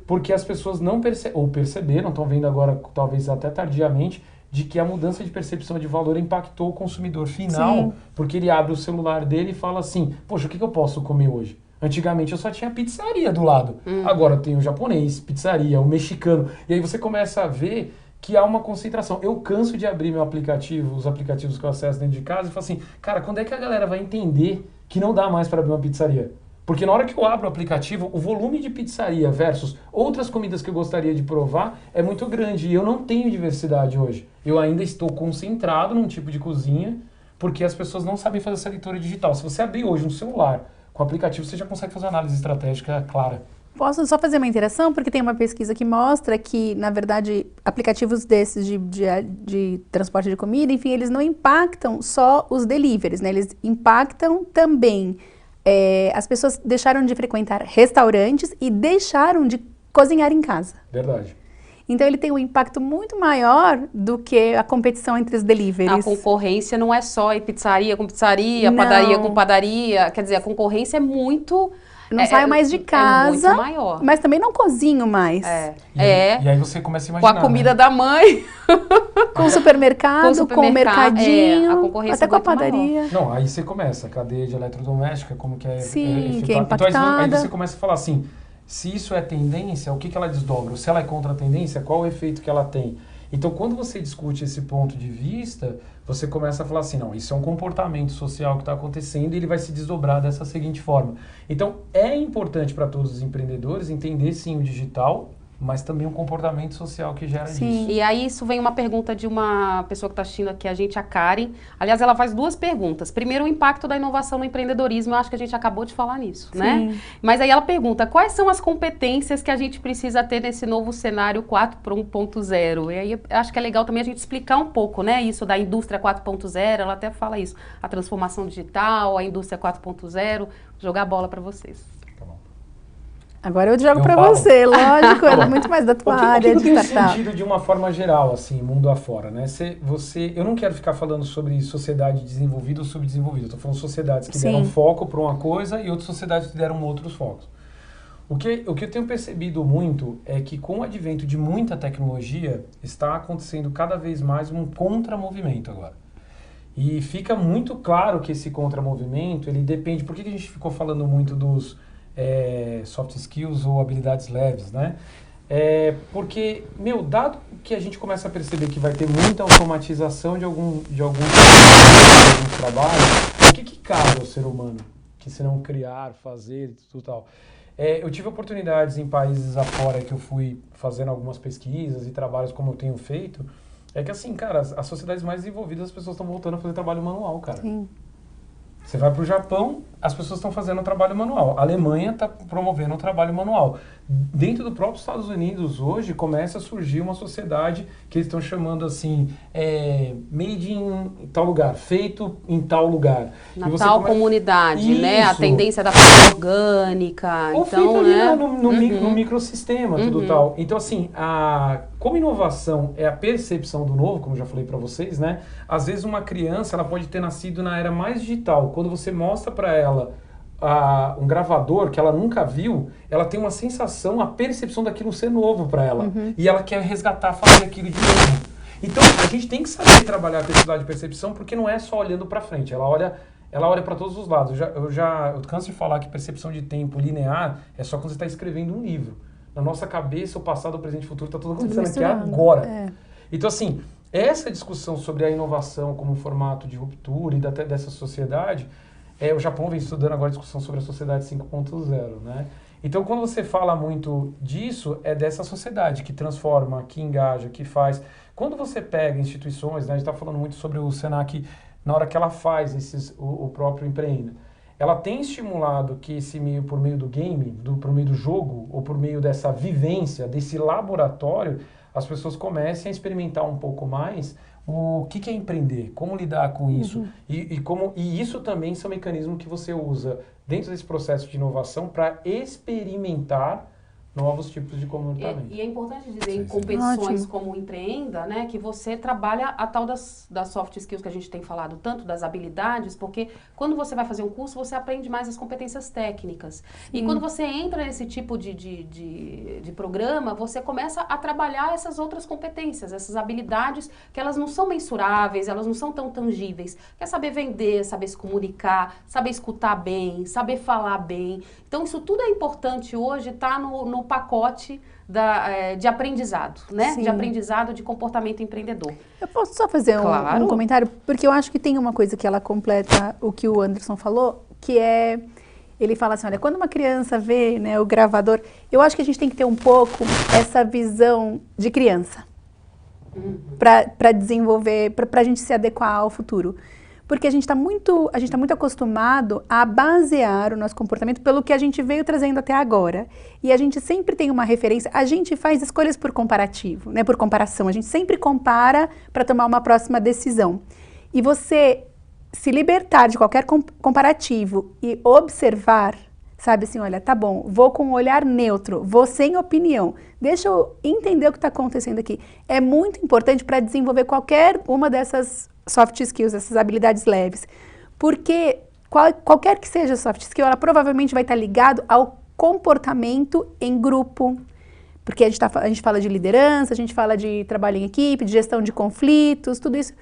porque as pessoas não perceberam, estão vendo agora, talvez até tardiamente, de que a mudança de percepção de valor impactou o consumidor final, porque ele abre o celular dele e fala assim, poxa, o que eu posso comer hoje? Antigamente eu só tinha pizzaria do lado, agora tem o japonês, pizzaria, o mexicano, e aí você começa a ver que há uma concentração. Eu canso de abrir meu aplicativo, os aplicativos que eu acesso dentro de casa, e falo assim, cara, quando é que a galera vai entender que não dá mais para abrir uma pizzaria? Porque na hora que eu abro o aplicativo, o volume de pizzaria versus outras comidas que eu gostaria de provar é muito grande. E eu não tenho diversidade hoje. Eu ainda estou concentrado num tipo de cozinha, porque as pessoas não sabem fazer essa leitura digital. Se você abrir hoje um celular com o aplicativo, você já consegue fazer uma análise estratégica clara. Posso só fazer uma interação? Porque tem uma pesquisa que mostra que, na verdade, aplicativos desses de transporte de comida, enfim, eles não impactam só os deliveries, né? Eles impactam também... as pessoas deixaram de frequentar restaurantes e deixaram de cozinhar em casa. Verdade. Então ele tem um impacto muito maior do que a competição entre os deliveries. A concorrência não é só pizzaria com pizzaria, Não. padaria com padaria. Quer dizer, a concorrência é muito... Não saio mais de casa, é muito maior. mas também não cozinho mais. E aí você começa a Com imaginar, a comida né? da mãe. Com o supermercado, com o mercadinho, a concorrência até é com a muito maior. padaria. Não, aí você começa, a cadeia de eletrodoméstica, como que é Sim, efetuada. que é Então aí impactada. você começa a falar assim, se isso é tendência, o que que ela desdobra? Se ela é contra a tendência, qual o efeito que ela tem? Então, quando você discute esse ponto de vista, você começa a falar assim, não, isso é um comportamento social que está acontecendo e ele vai se desdobrar dessa seguinte forma. Então, é importante para todos os empreendedores entender, sim, o digital, mas também o comportamento social que gera Sim. disso. E aí isso vem uma pergunta de uma pessoa que está assistindo aqui, a gente, a Karen. Aliás, ela faz duas perguntas. Primeiro, o impacto da inovação no empreendedorismo. Eu acho que a gente acabou de falar nisso, né? Mas aí ela pergunta, quais são as competências que a gente precisa ter nesse novo cenário 4.0? E aí eu acho que é legal também a gente explicar um pouco, né? Isso da indústria 4.0, ela até fala isso. A transformação digital, a indústria 4.0. Jogar a bola para vocês. Agora eu jogo Eu pra falo. você, lógico, é muito mais da tua O que área de tem startup. sentido de uma forma geral, assim, mundo afora, né? Eu não quero ficar falando sobre sociedade desenvolvida ou subdesenvolvida. Eu tô falando sociedades que deram Sim. foco para uma coisa e outras sociedades que deram outros focos. O que eu tenho percebido muito é que com o advento de muita tecnologia, está acontecendo cada vez mais um contramovimento agora. E fica muito claro que esse contramovimento, ele depende... Por que a gente ficou falando muito dos soft skills ou habilidades leves, né? Porque, dado que a gente começa a perceber que vai ter muita automatização de alguns trabalhos, o que cabe ao ser humano? Que se não criar, fazer e tudo tal. Eu tive oportunidades em países afora que eu fui fazendo algumas pesquisas e trabalhos como eu tenho feito. É que assim, cara, as sociedades mais desenvolvidas, as pessoas estão voltando a fazer trabalho manual, cara. Sim. Você vai para o Japão, as pessoas estão fazendo trabalho manual. A Alemanha está promovendo o trabalho manual. Dentro do próprio Estados Unidos, hoje, começa a surgir uma sociedade que eles estão chamando assim, made in tal lugar, feito em tal lugar. Na tal comunidade, né? A Isso. tendência da comida orgânica. Ou Então, feito ali né? no microsistema, tudo tal. Então, assim, como inovação é a percepção do novo, como eu já falei para vocês, né? Às vezes uma criança, ela pode ter nascido na era mais digital. Quando você mostra para ela um gravador que ela nunca viu, ela tem uma sensação, a percepção daquilo ser novo para ela. E ela quer resgatar, fazer aquilo de novo. Então, a gente tem que saber trabalhar a velocidade de percepção, porque não é só olhando para frente, ela olha para todos os lados. Eu canso de falar que percepção de tempo linear é só quando você está escrevendo um livro. Na nossa cabeça, o passado, o presente e o futuro está tudo acontecendo aqui agora. Então, assim, essa discussão sobre a inovação como um formato de ruptura e dessa sociedade, o Japão vem estudando agora a discussão sobre a sociedade 5.0, né? Então, quando você fala muito disso, é dessa sociedade que transforma, que engaja, que faz. Quando você pega instituições, né, a gente está falando muito sobre o Senac, na hora que ela faz o próprio Empreenda, ela tem estimulado que por meio do game, por meio do jogo, ou por meio dessa vivência, desse laboratório, as pessoas comecem a experimentar um pouco mais o que é empreender, como lidar com isso. E isso também são mecanismos que você usa dentro desse processo de inovação para experimentar novos tipos de comportamento. E é importante dizer, em competições como Empreenda, né, que você trabalha a tal das soft skills que a gente tem falado, tanto das habilidades, porque quando você vai fazer um curso, você aprende mais as competências técnicas. E quando você entra nesse tipo de programa, você começa a trabalhar essas outras competências, essas habilidades que elas não são mensuráveis, elas não são tão tangíveis. Quer saber vender, saber se comunicar, saber escutar bem, saber falar bem. Então, isso tudo é importante hoje, tá no pacote de aprendizado, né? Sim. De aprendizado de comportamento empreendedor. Eu posso só fazer Claro. um comentário? Porque eu acho que tem uma coisa que ela completa o que o Anderson falou, que é ele fala assim, olha, quando uma criança vê, né, o gravador, eu acho que a gente tem que ter um pouco essa visão de criança para desenvolver, para a gente se adequar ao futuro. Porque a gente está muito acostumado a basear o nosso comportamento pelo que a gente veio trazendo até agora. E a gente sempre tem uma referência, a gente faz escolhas por comparativo, né, por comparação. A gente sempre compara para tomar uma próxima decisão. E você se libertar de qualquer comparativo e observar, sabe assim, olha, tá bom, vou com um olhar neutro, vou sem opinião, deixa eu entender o que está acontecendo aqui. É muito importante para desenvolver qualquer uma dessas soft skills, essas habilidades leves, porque qualquer que seja soft skill, ela provavelmente vai estar ligado ao comportamento em grupo, porque a gente fala de liderança, a gente fala de trabalho em equipe, de gestão de conflitos, tudo isso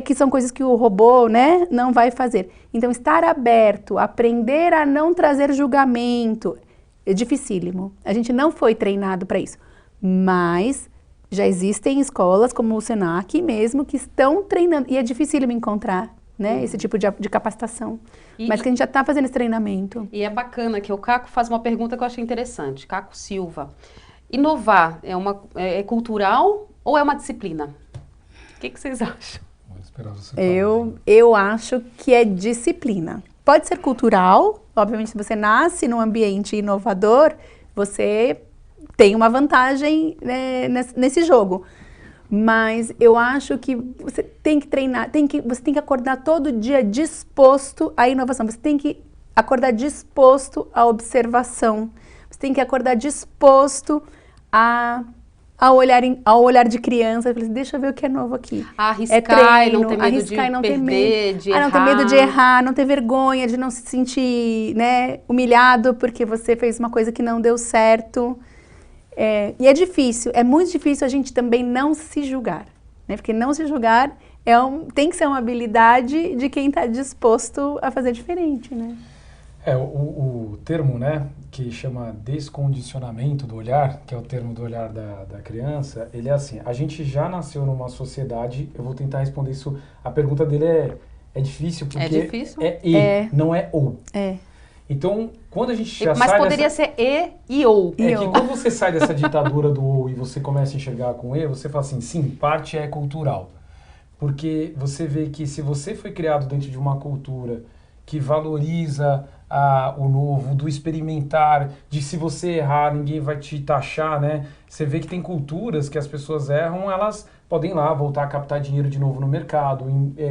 que são coisas que o robô, né, não vai fazer. Então, estar aberto, aprender a não trazer julgamento, é dificílimo. A gente não foi treinado para isso, mas já existem escolas como o Senac mesmo que estão treinando, e é difícil encontrar, né, esse tipo de capacitação. Mas que a gente já está fazendo esse treinamento. E é bacana que o Caco faz uma pergunta que eu achei interessante. Caco Silva. Inovar é cultural ou é uma disciplina? O que vocês acham? Vou esperar você falar. Eu acho que é disciplina. Pode ser cultural, obviamente se você nasce num ambiente inovador, você tem uma vantagem, né, nesse jogo. Mas eu acho que você tem que treinar, você tem que acordar todo dia disposto à inovação. Você tem que acordar disposto à observação. Você tem que acordar disposto ao olhar de criança. Deixa eu ver o que é novo aqui. Arriscar, não ter medo de perder, de errar. Não ter medo de errar, não ter vergonha, de não se sentir, né, humilhado porque você fez uma coisa que não deu certo. E é difícil, é muito difícil a gente também não se julgar, né? Porque não se julgar tem que ser uma habilidade de quem está disposto a fazer diferente, né? O termo, né, que chama descondicionamento do olhar, que é o termo do olhar da criança, ele é assim, a gente já nasceu numa sociedade, eu vou tentar responder isso, a pergunta dele é difícil, porque é difícil? Não é ou. Então, quando a gente já Mas sai poderia ser e ou. Que quando você sai dessa ditadura do ou e você começa a enxergar com e, você fala assim, sim, parte é cultural. Porque você vê que se você foi criado dentro de uma cultura que valoriza o novo, do experimentar, de se você errar, ninguém vai te taxar, né? Você vê que tem culturas que as pessoas erram, elas podem ir lá, voltar a captar dinheiro de novo no mercado,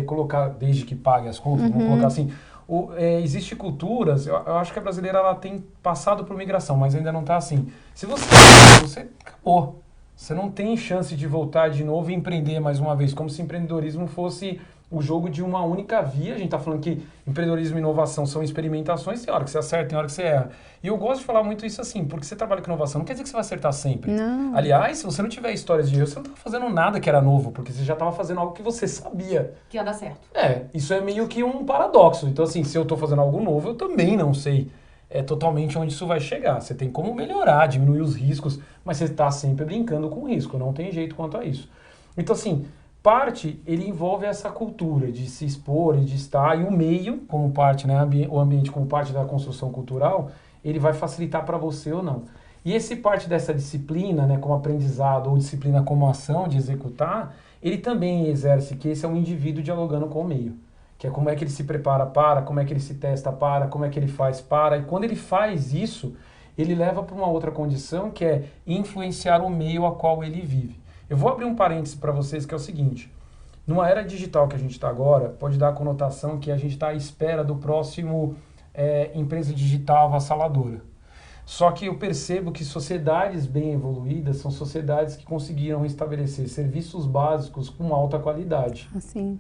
colocar, desde que pague as contas, vamos colocar assim... Existem culturas, eu acho que a brasileira ela tem passado por migração, mas ainda não está assim. Se você acabou, você não tem chance de voltar de novo e empreender mais uma vez, como se empreendedorismo fosse o jogo de uma única via. A gente está falando que empreendedorismo e inovação são experimentações, tem hora que você acerta, tem hora que você erra. E eu gosto de falar muito isso assim, porque você trabalha com inovação, não quer dizer que você vai acertar sempre. Não. Aliás, se você não tiver histórias de erro, você não está fazendo nada que era novo, porque você já estava fazendo algo que você sabia. Que ia dar certo. Isso é meio que um paradoxo. Então, assim, se eu estou fazendo algo novo, eu também não sei totalmente onde isso vai chegar. Você tem como melhorar, diminuir os riscos, mas você está sempre brincando com o risco, não tem jeito quanto a isso. Então, assim, parte, ele envolve essa cultura de se expor e de estar, e o meio, como parte, né, o ambiente como parte da construção cultural, ele vai facilitar para você ou não. E esse parte dessa disciplina, né, como aprendizado, ou disciplina como ação de executar, ele também exerce que esse é um indivíduo dialogando com o meio. Que é como é que ele se prepara para, como é que ele se testa para, como é que ele faz para. E quando ele faz isso, ele leva para uma outra condição, que é influenciar o meio a qual ele vive. Eu vou abrir um parêntese para vocês, que é o seguinte. Numa era digital que a gente está agora, pode dar a conotação que a gente está à espera do próximo empresa digital avassaladora. Só que eu percebo que sociedades bem evoluídas são sociedades que conseguiram estabelecer serviços básicos com alta qualidade. Assim.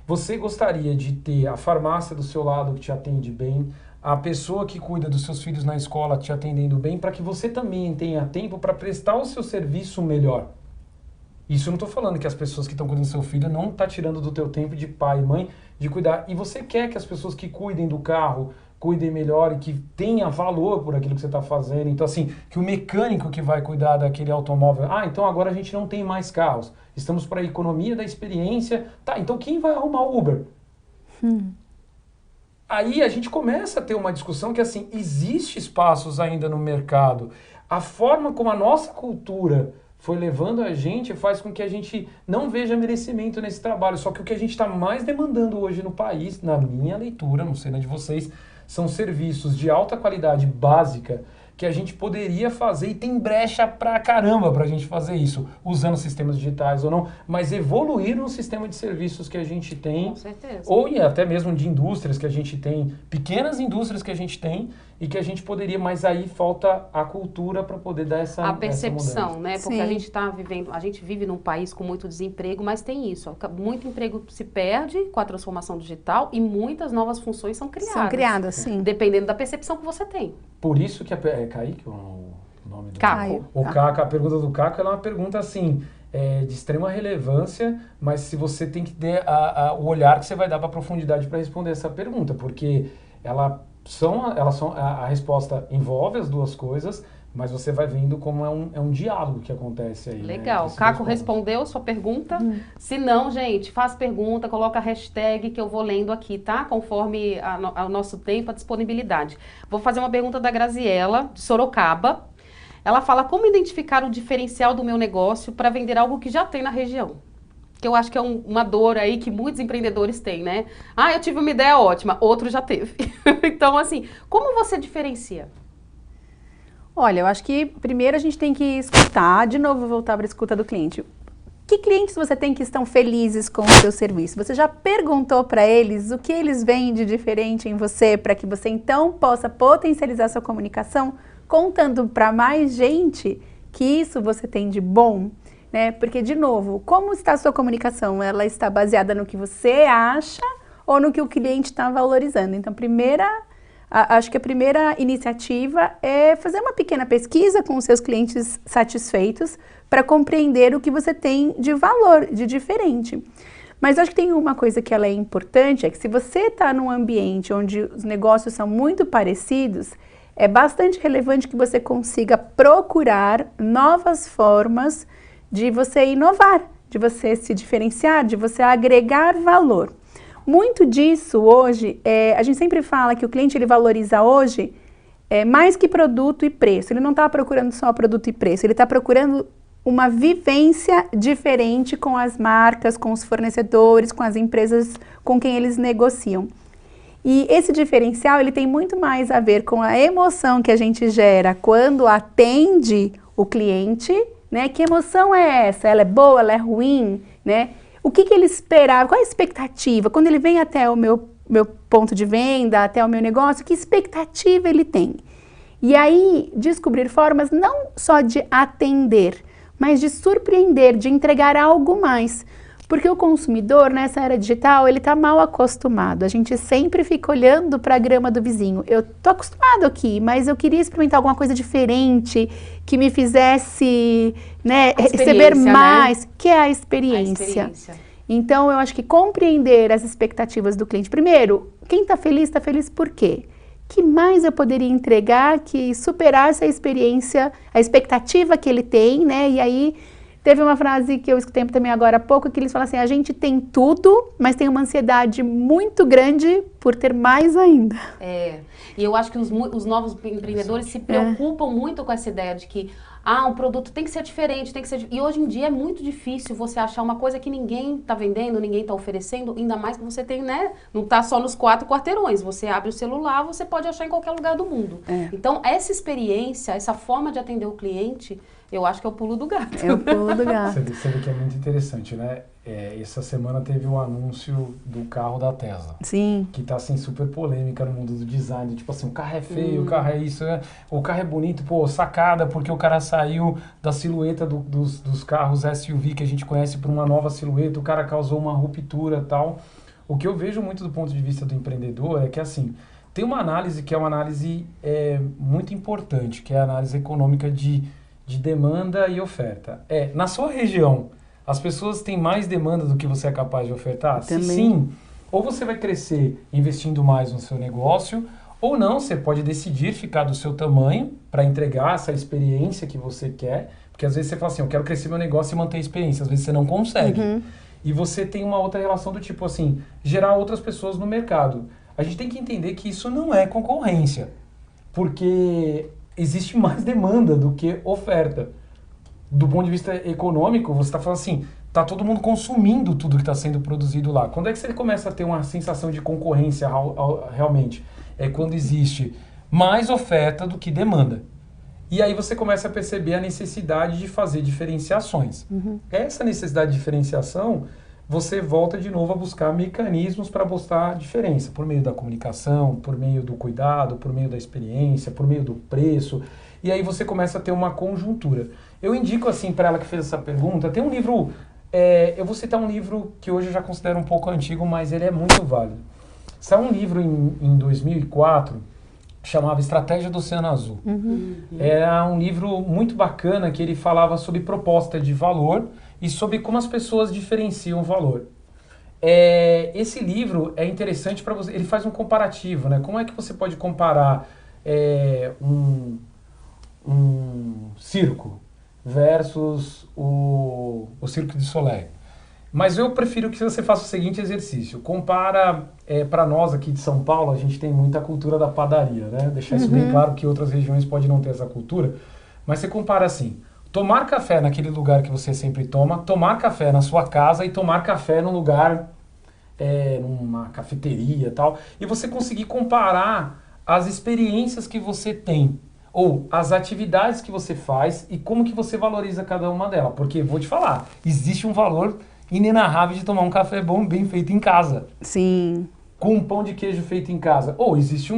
Você gostaria de ter a farmácia do seu lado que te atende bem, a pessoa que cuida dos seus filhos na escola te atendendo bem, para que você também tenha tempo para prestar o seu serviço melhor. Isso eu não estou falando que as pessoas que estão cuidando do seu filho não estão tirando do teu tempo de pai e mãe de cuidar. E você quer que as pessoas que cuidem do carro cuidem melhor e que tenha valor por aquilo que você está fazendo. Então, assim, que o mecânico que vai cuidar daquele automóvel... então agora a gente não tem mais carros. Estamos para a economia da experiência. Tá, então quem vai arrumar o Uber? aí a gente começa a ter uma discussão que, assim, existe espaços ainda no mercado. A forma como a nossa cultura foi levando a gente faz com que a gente não veja merecimento nesse trabalho. Só que o que a gente está mais demandando hoje no país, na minha leitura, não sei na de vocês, são serviços de alta qualidade básica que a gente poderia fazer, e tem brecha pra caramba pra gente fazer isso, usando sistemas digitais ou não, mas evoluir no sistema de serviços que a gente tem, Com certeza. ou até mesmo de indústrias que a gente tem, pequenas indústrias que a gente tem, e que a gente poderia, mas aí falta a cultura para poder dar essa A percepção, né? Porque Sim. a gente está vivendo, a gente vive num país com muito desemprego, mas tem isso, muito emprego se perde com a transformação digital e muitas novas funções são criadas. São criadas, sim. Dependendo da percepção que você tem. Por isso que é Kaique o nome do Caco. O Caco, a pergunta do Caco, ela é uma pergunta assim, de extrema relevância, mas se você tem que ter o olhar que você vai dar para a profundidade para responder essa pergunta, porque a resposta envolve as duas coisas, mas você vai vendo como é um diálogo que acontece aí. Legal. Né, Caco respondeu sua pergunta. Se não, gente, faz pergunta, coloca a hashtag que eu vou lendo aqui, tá? Conforme ao nosso tempo, a disponibilidade. Vou fazer uma pergunta da Graziela, de Sorocaba. Ela fala: como identificar o diferencial do meu negócio para vender algo que já tem na região? Que eu acho que é uma dor aí que muitos empreendedores têm, né? Ah, eu tive uma ideia ótima, outro já teve. Então, assim, como você diferencia? Olha, eu acho que primeiro a gente tem que escutar, de novo voltar para a escuta do cliente. Que clientes você tem que estão felizes com o seu serviço? Você já perguntou para eles o que eles veem de diferente em você, para que você então possa potencializar sua comunicação, contando para mais gente que isso você tem de bom? Né? Porque, de novo, como está a sua comunicação? Ela está baseada no que você acha ou no que o cliente está valorizando? Então, acho que a primeira iniciativa é fazer uma pequena pesquisa com os seus clientes satisfeitos para compreender o que você tem de valor, de diferente. Mas acho que tem uma coisa que ela é importante, é que se você está num ambiente onde os negócios são muito parecidos, é bastante relevante que você consiga procurar novas formas de você inovar, de você se diferenciar, de você agregar valor. Muito disso hoje, a gente sempre fala que o cliente ele valoriza hoje mais que produto e preço. Ele não está procurando só produto e preço, ele está procurando uma vivência diferente com as marcas, com os fornecedores, com as empresas com quem eles negociam. E esse diferencial ele tem muito mais a ver com a emoção que a gente gera quando atende o cliente, né? Que emoção é essa? Ela é boa, ela é ruim, né? O que ele esperava? Qual a expectativa? Quando ele vem até o meu ponto de venda, até o meu negócio, que expectativa ele tem? E aí, descobrir formas não só de atender, mas de surpreender, de entregar algo mais. Porque o consumidor, nessa era digital, ele está mal acostumado. A gente sempre fica olhando para a grama do vizinho. Eu tô acostumado aqui, mas eu queria experimentar alguma coisa diferente, que me fizesse, né, receber mais, né? Que é a experiência. Então, eu acho que compreender as expectativas do cliente. Primeiro, quem está feliz por quê? Que mais eu poderia entregar que superasse a experiência, a expectativa que ele tem, né? E aí, teve uma frase que eu escutei também agora há pouco, que eles falam assim: a gente tem tudo, mas tem uma ansiedade muito grande por ter mais ainda. E eu acho que os novos empreendedores se preocupam muito com essa ideia de que um produto tem que ser diferente, tem que ser... E hoje em dia é muito difícil você achar uma coisa que ninguém está vendendo, ninguém está oferecendo, ainda mais que você tem, né? Não está só nos 4 quarteirões. Você abre o celular, você pode achar em qualquer lugar do mundo. Então, essa experiência, essa forma de atender o cliente, eu acho que é o pulo do gato. É o pulo do gato. Você vê que é muito interessante, né? Essa semana teve um anúncio do carro da Tesla. Sim. Que tá, assim, super polêmica no mundo do design. Tipo assim, o carro é feio, o carro é isso, o carro é bonito, pô, sacada, porque o cara saiu da silhueta dos carros SUV que a gente conhece para uma nova silhueta, o cara causou uma ruptura e tal. O que eu vejo muito do ponto de vista do empreendedor é que, assim, tem uma análise que é uma análise muito importante, que é a análise econômica de demanda e oferta. Na sua região, as pessoas têm mais demanda do que você é capaz de ofertar? Também. Se sim, ou você vai crescer investindo mais no seu negócio, ou não, você pode decidir ficar do seu tamanho para entregar essa experiência que você quer, porque às vezes você fala assim: eu quero crescer meu negócio e manter a experiência, às vezes você não consegue. E você tem uma outra relação do tipo assim, gerar outras pessoas no mercado. a gente tem que entender que isso não é concorrência, porque existe mais demanda do que oferta. Do ponto de vista econômico, você está falando assim, está todo mundo consumindo tudo que está sendo produzido lá. Quando é que você começa a ter uma sensação de concorrência realmente? É quando existe mais oferta do que demanda. E aí você começa a perceber a necessidade de fazer diferenciações. Essa necessidade de diferenciação, você volta de novo a buscar mecanismos para mostrar a diferença, por meio da comunicação, por meio do cuidado, por meio da experiência, por meio do preço. E aí você começa a ter uma conjuntura. Eu indico assim para ela que fez essa pergunta, tem um livro, eu vou citar um livro que hoje eu já considero um pouco antigo, mas ele é muito válido. Saiu um livro em 2004, chamava Estratégia do Oceano Azul. Era um livro muito bacana que ele falava sobre proposta de valor e sobre como as pessoas diferenciam o valor. Esse livro é interessante para você, ele faz um comparativo, né? Como é que você pode comparar um circo versus o Cirque du Soleil. Mas eu prefiro que você faça o seguinte exercício. Compara, para nós aqui de São Paulo, a gente tem muita cultura da padaria, né? Deixar isso bem claro que outras regiões podem não ter essa cultura. Mas você compara assim, tomar café naquele lugar que você sempre toma, tomar café na sua casa e tomar café num lugar, numa cafeteria e tal. E você conseguir comparar as experiências que você tem ou as atividades que você faz e como que você valoriza cada uma delas. Porque, vou te falar, existe um valor inenarrável de tomar um café bom, bem feito em casa. Sim. Com um pão de queijo feito em casa. Ou existe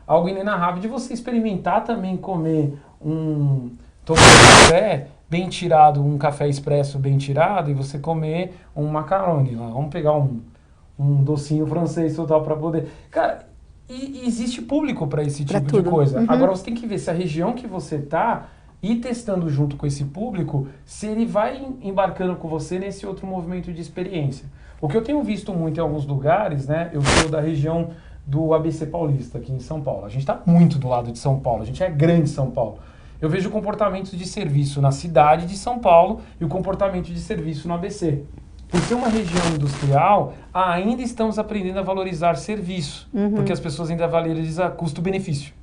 algo inenarrável de você experimentar também comer tomar um café bem tirado, um café expresso bem tirado e você comer um macarone lá. Vamos pegar um docinho francês total para poder... Cara, e existe público para esse tipo de coisa. Agora você tem que ver se a região que você tá e testando junto com esse público, se ele vai embarcando com você nesse outro movimento de experiência. O que eu tenho visto muito em alguns lugares, né? Eu sou da região do ABC Paulista, aqui em São Paulo. A gente está muito do lado de São Paulo, a gente é grande São Paulo. Eu vejo comportamentos de serviço na cidade de São Paulo e o comportamento de serviço no ABC. Por ser uma região industrial, ainda estamos aprendendo a valorizar serviço, porque as pessoas ainda valorizam custo-benefício.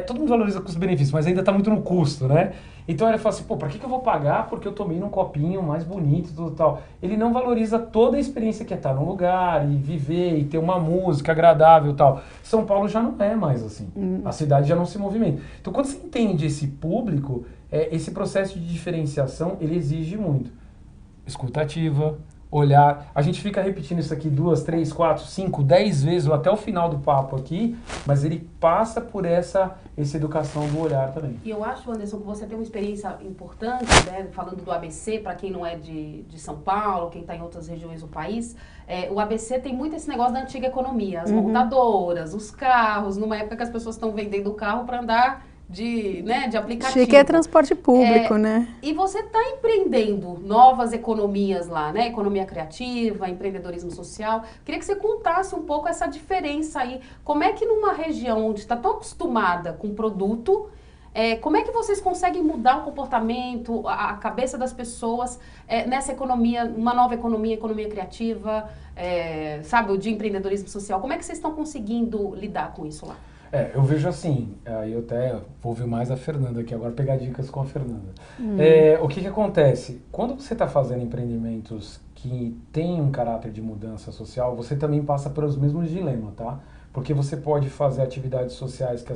Todo mundo valoriza custo-benefício, mas ainda está muito no custo, né? Então ele fala assim, para que eu vou pagar porque eu tomei num copinho mais bonito e tudo tal. Ele não valoriza toda a experiência que é estar num lugar e viver e ter uma música agradável e tal. São Paulo já não é mais assim. A cidade já não se movimenta. Então quando você entende esse público, esse processo de diferenciação, ele exige muito. Escutativa, olhar. A gente fica repetindo isso aqui 2, 3, 4, 5, 10 vezes ou até o final do papo aqui, mas ele passa por essa educação do olhar também. E eu acho, Anderson, que você tem uma experiência importante, né, falando do ABC, para quem não é de São Paulo, quem está em outras regiões do país, o ABC tem muito esse negócio da antiga economia, as montadoras, os carros, numa época que as pessoas estão vendendo o carro para andar de aplicativo. Chique é transporte público, né? E você está empreendendo novas economias lá, né? Economia criativa, empreendedorismo social. Queria que você contasse um pouco essa diferença aí. Como é que numa região onde está tão acostumada com produto, como é que vocês conseguem mudar o comportamento, a cabeça das pessoas nessa economia, uma nova economia criativa, sabe, o de empreendedorismo social? Como é que vocês estão conseguindo lidar com isso lá? Eu vejo assim, aí eu até vou ouvir mais a Fernanda aqui, agora pegar dicas com a Fernanda. O que acontece? Quando você está fazendo empreendimentos que têm um caráter de mudança social, você também passa pelos mesmos dilemas, tá? Porque você pode fazer atividades sociais que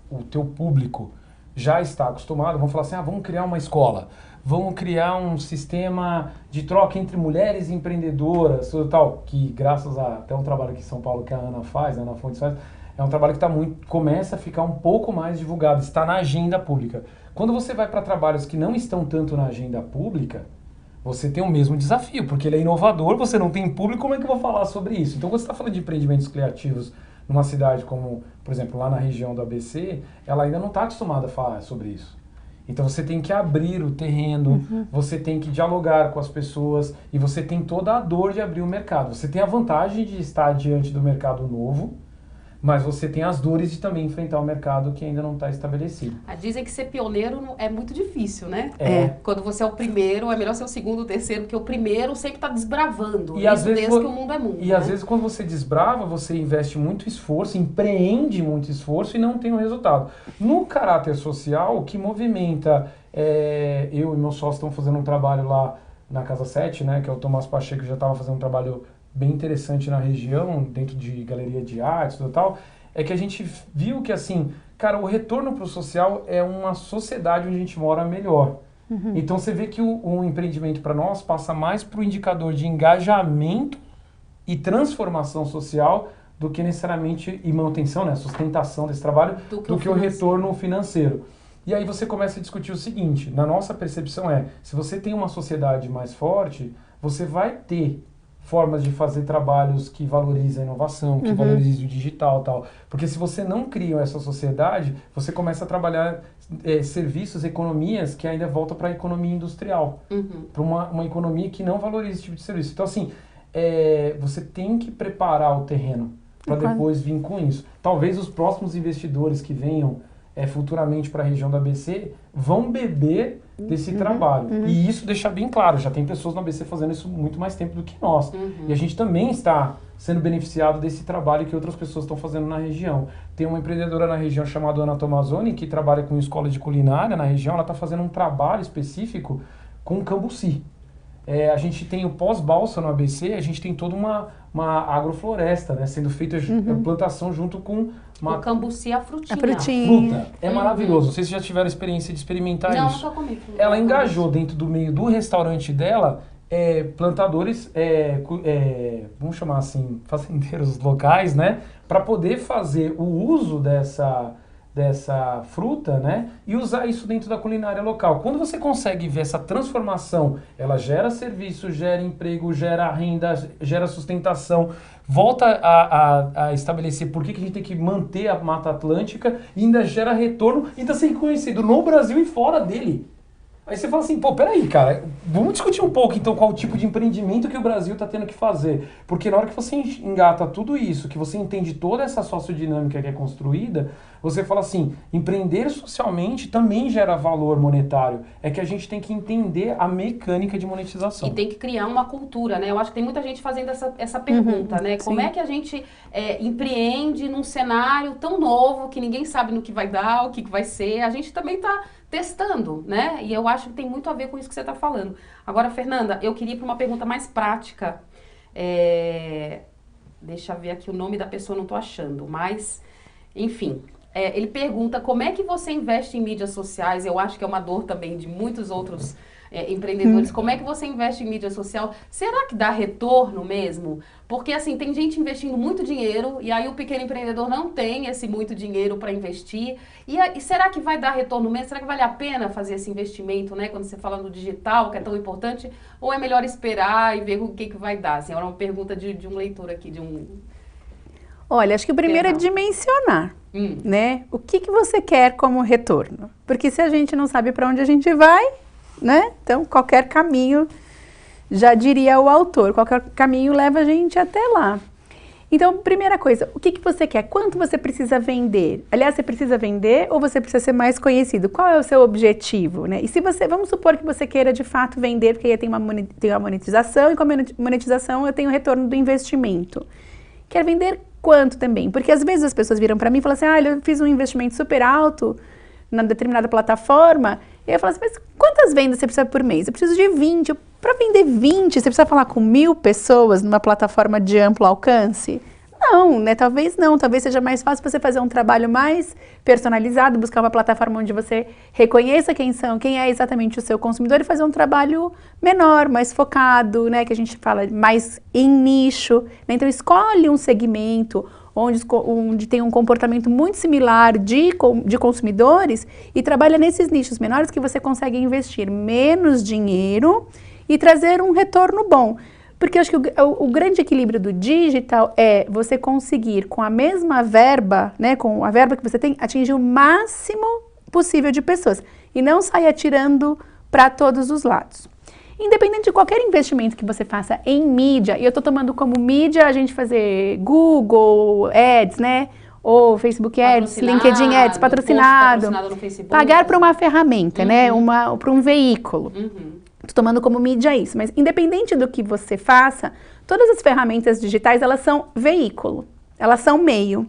o teu público já está acostumado, vamos falar assim, vamos criar uma escola, vamos criar um sistema de troca entre mulheres empreendedoras, tudo tal, que graças a até um trabalho aqui em São Paulo que a Ana faz, a Ana Fontes faz, é um trabalho que começa a ficar um pouco mais divulgado, está na agenda pública. Quando você vai para trabalhos que não estão tanto na agenda pública, você tem o mesmo desafio, porque ele é inovador, você não tem público, como é que eu vou falar sobre isso? Então, quando você está falando de empreendimentos criativos numa cidade como, por exemplo, lá na região do ABC, ela ainda não está acostumada a falar sobre isso. Então, você tem que abrir o terreno, você tem que dialogar com as pessoas e você tem toda a dor de abrir o mercado. Você tem a vantagem de estar diante do mercado novo, mas você tem as dores de também enfrentar o mercado que ainda não está estabelecido. Dizem que ser pioneiro é muito difícil, né? É. Quando você é o primeiro, é melhor ser o segundo, o terceiro, porque o primeiro sempre está desbravando. E às vezes, desde que o mundo é mundo. E às vezes quando você desbrava, você investe muito esforço, empreende muito esforço e não tem o resultado. No caráter social, o que movimenta, eu e meu sócio estamos fazendo um trabalho lá na Casa 7, né, que é o Tomás Pacheco, que já estava fazendo um trabalho bem interessante na região, dentro de galeria de artes e tal, é que a gente viu que, assim, cara, o retorno para o social é uma sociedade onde a gente mora melhor. Então você vê que o empreendimento para nós passa mais para o indicador de engajamento e transformação social do que necessariamente, e manutenção, né, sustentação desse trabalho, do que o retorno financeiro. E aí você começa a discutir o seguinte, na nossa percepção se você tem uma sociedade mais forte, você vai ter formas de fazer trabalhos que valorizem a inovação, que valorizem o digital e tal. Porque se você não cria essa sociedade, você começa a trabalhar serviços, economias que ainda voltam para a economia industrial. Para uma economia que não valoriza esse tipo de serviço. Então, assim, você tem que preparar o terreno para depois vir com isso. Talvez os próximos investidores que venham futuramente para a região do ABC vão beber desse trabalho. E isso deixa bem claro, já tem pessoas no ABC fazendo isso muito mais tempo do que nós. E a gente também está sendo beneficiado desse trabalho que outras pessoas estão fazendo na região. Tem uma empreendedora na região chamada Ana Tomazoni, que trabalha com escola de culinária na região, ela está fazendo um trabalho específico com cambuci. A gente tem o pós-balsa no ABC, a gente tem toda uma agrofloresta, né, sendo feita plantação junto com o cambuci, a frutinha. Fruta. É maravilhoso. Não sei se já tiveram experiência de experimentar isso. Não, nunca comi. Ela engajou dentro do meio do restaurante dela plantadores, vamos chamar assim, fazendeiros locais, né, para poder fazer o uso dessa fruta, né, e usar isso dentro da culinária local. Quando você consegue ver essa transformação, ela gera serviço, gera emprego, gera renda, gera sustentação, volta a estabelecer por que a gente tem que manter a Mata Atlântica e ainda gera retorno e está sendo reconhecido no Brasil e fora dele. Aí você fala assim, pô, peraí, cara, vamos discutir um pouco então qual o tipo de empreendimento que o Brasil está tendo que fazer. Porque na hora que você engata tudo isso, que você entende toda essa sociodinâmica que é construída, você fala assim, empreender socialmente também gera valor monetário. É que a gente tem que entender a mecânica de monetização. E tem que criar uma cultura, né? Eu acho que tem muita gente fazendo essa pergunta, né? Como é que a gente empreende num cenário tão novo que ninguém sabe no que vai dar, o que vai ser. A gente também está testando, né? E eu acho que tem muito a ver com isso que você está falando. Agora, Fernanda, eu queria ir para uma pergunta mais prática. Deixa eu ver aqui o nome da pessoa, não estou achando, mas, enfim. Ele pergunta como é que você investe em mídias sociais. Eu acho que é uma dor também de muitos outros empreendedores. Como é que você investe em mídia social? Será que dá retorno mesmo? Porque, assim, tem gente investindo muito dinheiro e aí o pequeno empreendedor não tem esse muito dinheiro para investir. E será que vai dar retorno mesmo? Será que vale a pena fazer esse investimento, né? Quando você fala no digital, que é tão importante, ou é melhor esperar e ver o que vai dar? Assim, era uma pergunta de um leitor aqui, Olha, acho que o primeiro é dimensionar, né? O que você quer como retorno? Porque se a gente não sabe para onde a gente vai, né? Então, qualquer caminho, já diria o autor, qualquer caminho leva a gente até lá. Então, primeira coisa, o que você quer? Quanto você precisa vender? Aliás, você precisa vender ou você precisa ser mais conhecido? Qual é o seu objetivo, né? E se vamos supor que você queira de fato vender, porque aí tem uma monetização, e com a monetização eu tenho o retorno do investimento. Quer vender quanto também? Porque às vezes as pessoas viram para mim e falam assim, eu fiz um investimento super alto na determinada plataforma, e eu falo assim, mas quantas vendas você precisa por mês? Eu preciso de 20. Para vender 20, você precisa falar com 1000 pessoas numa plataforma de amplo alcance? Não, né? Talvez não. Talvez seja mais fácil você fazer um trabalho mais personalizado, buscar uma plataforma onde você reconheça quem é exatamente o seu consumidor e fazer um trabalho menor, mais focado, né? Que a gente fala mais em nicho, né? Então, escolhe um segmento onde tem um comportamento muito similar de consumidores e trabalha nesses nichos menores que você consegue investir menos dinheiro e trazer um retorno bom. Porque eu acho que o grande equilíbrio do digital é você conseguir, com a mesma verba, né, com a verba que você tem, atingir o máximo possível de pessoas e não sair atirando para todos os lados. Independente de qualquer investimento que você faça em mídia, e eu estou tomando como mídia a gente fazer Google, Ads, né, ou Facebook Ads, LinkedIn Ads, patrocinado no Facebook. Pagar para uma ferramenta, né? Para um veículo. Estou tomando como mídia isso, mas independente do que você faça, todas as ferramentas digitais, elas são veículo, elas são meio.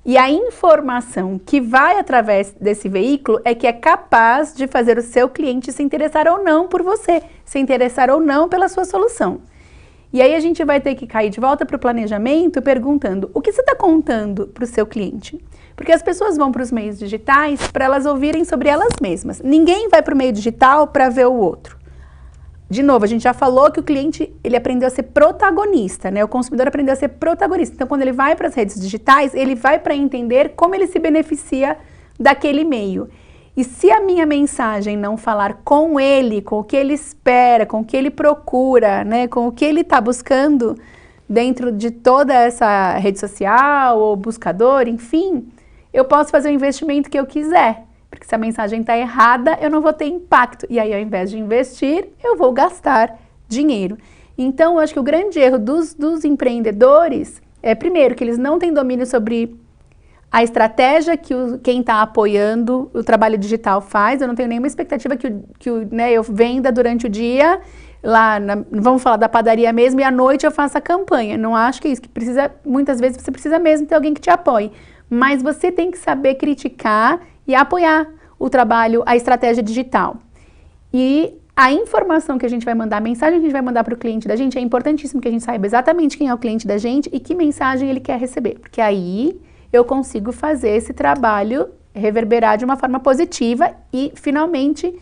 E a informação que vai através desse veículo é que é capaz de fazer o seu cliente se interessar ou não por você, se interessar ou não pela sua solução. E aí a gente vai ter que cair de volta para o planejamento perguntando o que você está contando para o seu cliente. Porque as pessoas vão para os meios digitais para elas ouvirem sobre elas mesmas. Ninguém vai para o meio digital para ver o outro. De novo, a gente já falou que o cliente, ele aprendeu a ser protagonista, né? O consumidor aprendeu a ser protagonista. Então, quando ele vai para as redes digitais, ele vai para entender como ele se beneficia daquele meio. E se a minha mensagem não falar com ele, com o que ele espera, com o que ele procura, né? Com o que ele está buscando dentro de toda essa rede social ou buscador, enfim, eu posso fazer o investimento que eu quiser. Porque se a mensagem está errada, eu não vou ter impacto. E aí, ao invés de investir, eu vou gastar dinheiro. Então, eu acho que o grande erro dos empreendedores é, primeiro, que eles não têm domínio sobre a estratégia que quem está apoiando o trabalho digital faz. Eu não tenho nenhuma expectativa que eu venda durante o dia, vamos falar da padaria mesmo, e à noite eu faça a campanha. Não acho que é isso, que precisa, muitas vezes você precisa mesmo ter alguém que te apoie. Mas você tem que saber criticar e apoiar o trabalho, a estratégia digital. E a informação que a gente vai mandar, a mensagem que a gente vai mandar para o cliente da gente, é importantíssimo que a gente saiba exatamente quem é o cliente da gente e que mensagem ele quer receber. Porque aí eu consigo fazer esse trabalho reverberar de uma forma positiva e, finalmente,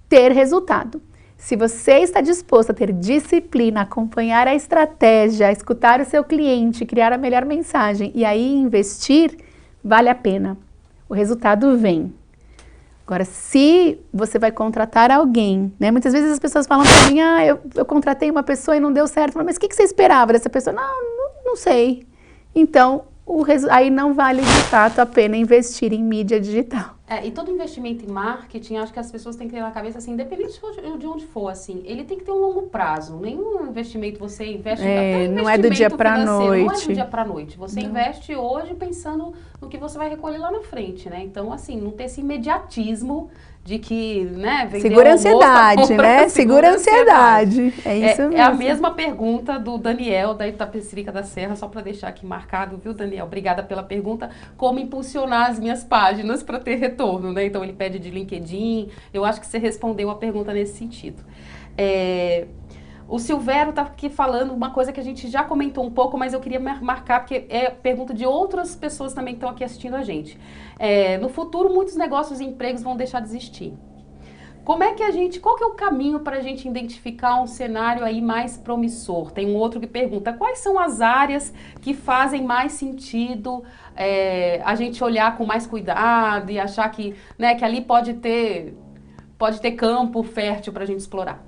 ter resultado. Se você está disposto a ter disciplina, acompanhar a estratégia, a escutar o seu cliente, criar a melhor mensagem e aí investir, vale a pena. O resultado vem. Agora, se você vai contratar alguém, né? Muitas vezes as pessoas falam para mim, eu contratei uma pessoa e não deu certo. Mas o que você esperava dessa pessoa? Não sei. Então, aí não vale de fato a pena investir em mídia digital. E todo investimento em marketing, acho que as pessoas têm que ter na cabeça, assim, independente de onde for, assim, ele tem que ter um longo prazo. Nenhum investimento você investe... não é do dia para noite. Não é do dia para noite. Você investe hoje pensando no que você vai recolher lá na frente, né? Então, assim, não ter esse imediatismo de que, né, vender segura a ansiedade, né? Segura a ansiedade. É isso mesmo. É a mesma pergunta do Daniel, da Itapecerica da Serra, só para deixar aqui marcado, viu, Daniel? Obrigada pela pergunta. Como impulsionar as minhas páginas para ter retorno, né? Então, ele pede de LinkedIn. Eu acho que você respondeu a pergunta nesse sentido. O Silvério está aqui falando uma coisa que a gente já comentou um pouco, mas eu queria marcar, porque é pergunta de outras pessoas também que estão aqui assistindo a gente. No futuro, muitos negócios e empregos vão deixar de existir. Qual que é o caminho para a gente identificar um cenário aí mais promissor? Tem um outro que pergunta, quais são as áreas que fazem mais sentido a gente olhar com mais cuidado e achar que, né, que ali pode ter campo fértil para a gente explorar?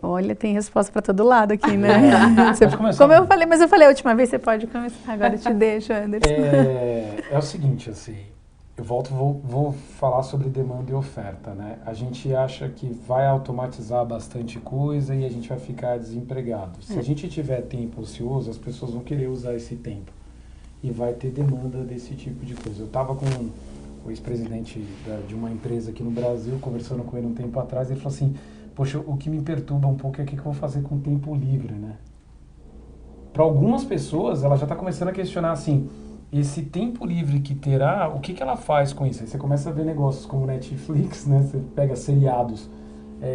Olha, tem resposta para todo lado aqui, né? Como eu falei, mas eu falei a última vez, você pode começar, agora eu te deixo, Anderson. É o seguinte, assim, eu vou falar sobre demanda e oferta, né? A gente acha que vai automatizar bastante coisa e a gente vai ficar desempregado. Se a gente tiver tempo ocioso, as pessoas vão querer usar esse tempo e vai ter demanda desse tipo de coisa. Eu estava com o ex-presidente de uma empresa aqui no Brasil, conversando com ele um tempo atrás, e ele falou assim, poxa, o que me perturba um pouco é o que eu vou fazer com o tempo livre, né? Para algumas pessoas, ela já está começando a questionar assim, esse tempo livre que terá, o que ela faz com isso? Aí você começa a ver negócios como Netflix, né? Você pega seriados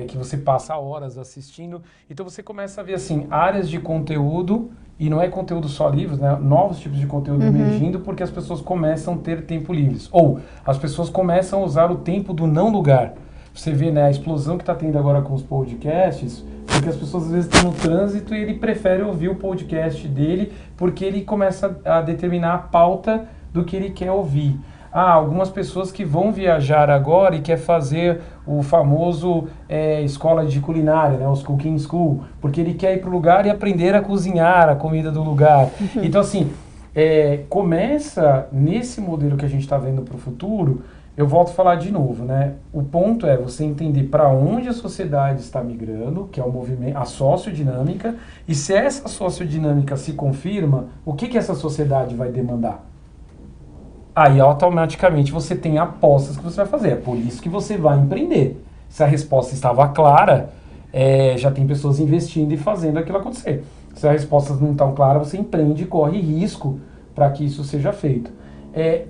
que você passa horas assistindo, então você começa a ver assim, áreas de conteúdo, e não é conteúdo só livros, né? Novos tipos de conteúdo emergindo, porque as pessoas começam a ter tempo livres. Ou as pessoas começam a usar o tempo do não lugar. Você vê, né, a explosão que está tendo agora com os podcasts, porque as pessoas às vezes estão no trânsito e ele prefere ouvir o podcast dele porque ele começa a determinar a pauta do que ele quer ouvir. Algumas pessoas que vão viajar agora e quer fazer o famoso escola de culinária, né, os cooking school, porque ele quer ir para o lugar e aprender a cozinhar a comida do lugar. Então, assim, começa nesse modelo que a gente está vendo para o futuro. Eu volto a falar de novo, né? O ponto é você entender para onde a sociedade está migrando, que é o movimento, a sociodinâmica, e se essa sociodinâmica se confirma, o que essa sociedade vai demandar? aí automaticamente você tem apostas que você vai fazer. É por isso que você vai empreender. Se a resposta estava clara, já tem pessoas investindo e fazendo aquilo acontecer. Se a resposta não está clara, você empreende e corre risco para que isso seja feito.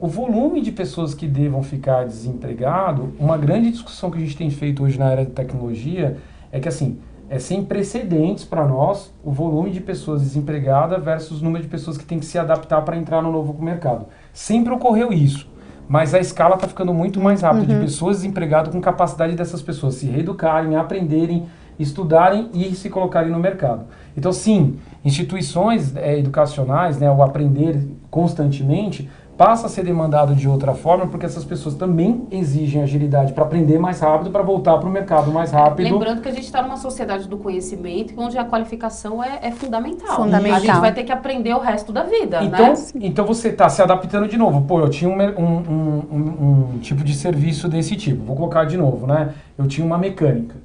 O volume de pessoas que devam ficar desempregado, uma grande discussão que a gente tem feito hoje na área de tecnologia é que, assim, é sem precedentes para nós o volume de pessoas desempregadas versus o número de pessoas que tem que se adaptar para entrar no novo mercado. Sempre ocorreu isso, mas a escala está ficando muito mais rápida de pessoas desempregadas com capacidade dessas pessoas se reeducarem, aprenderem, estudarem e se colocarem no mercado. Então, sim, instituições educacionais, né, o aprender constantemente, passa a ser demandado de outra forma, porque essas pessoas também exigem agilidade para aprender mais rápido, para voltar para o mercado mais rápido. Lembrando que a gente está numa sociedade do conhecimento, onde a qualificação é fundamental. Fundamental. A gente vai ter que aprender o resto da vida, então, né? Então você está se adaptando de novo. Pô, eu tinha um tipo de serviço desse tipo. Vou colocar de novo, né? Eu tinha uma mecânica.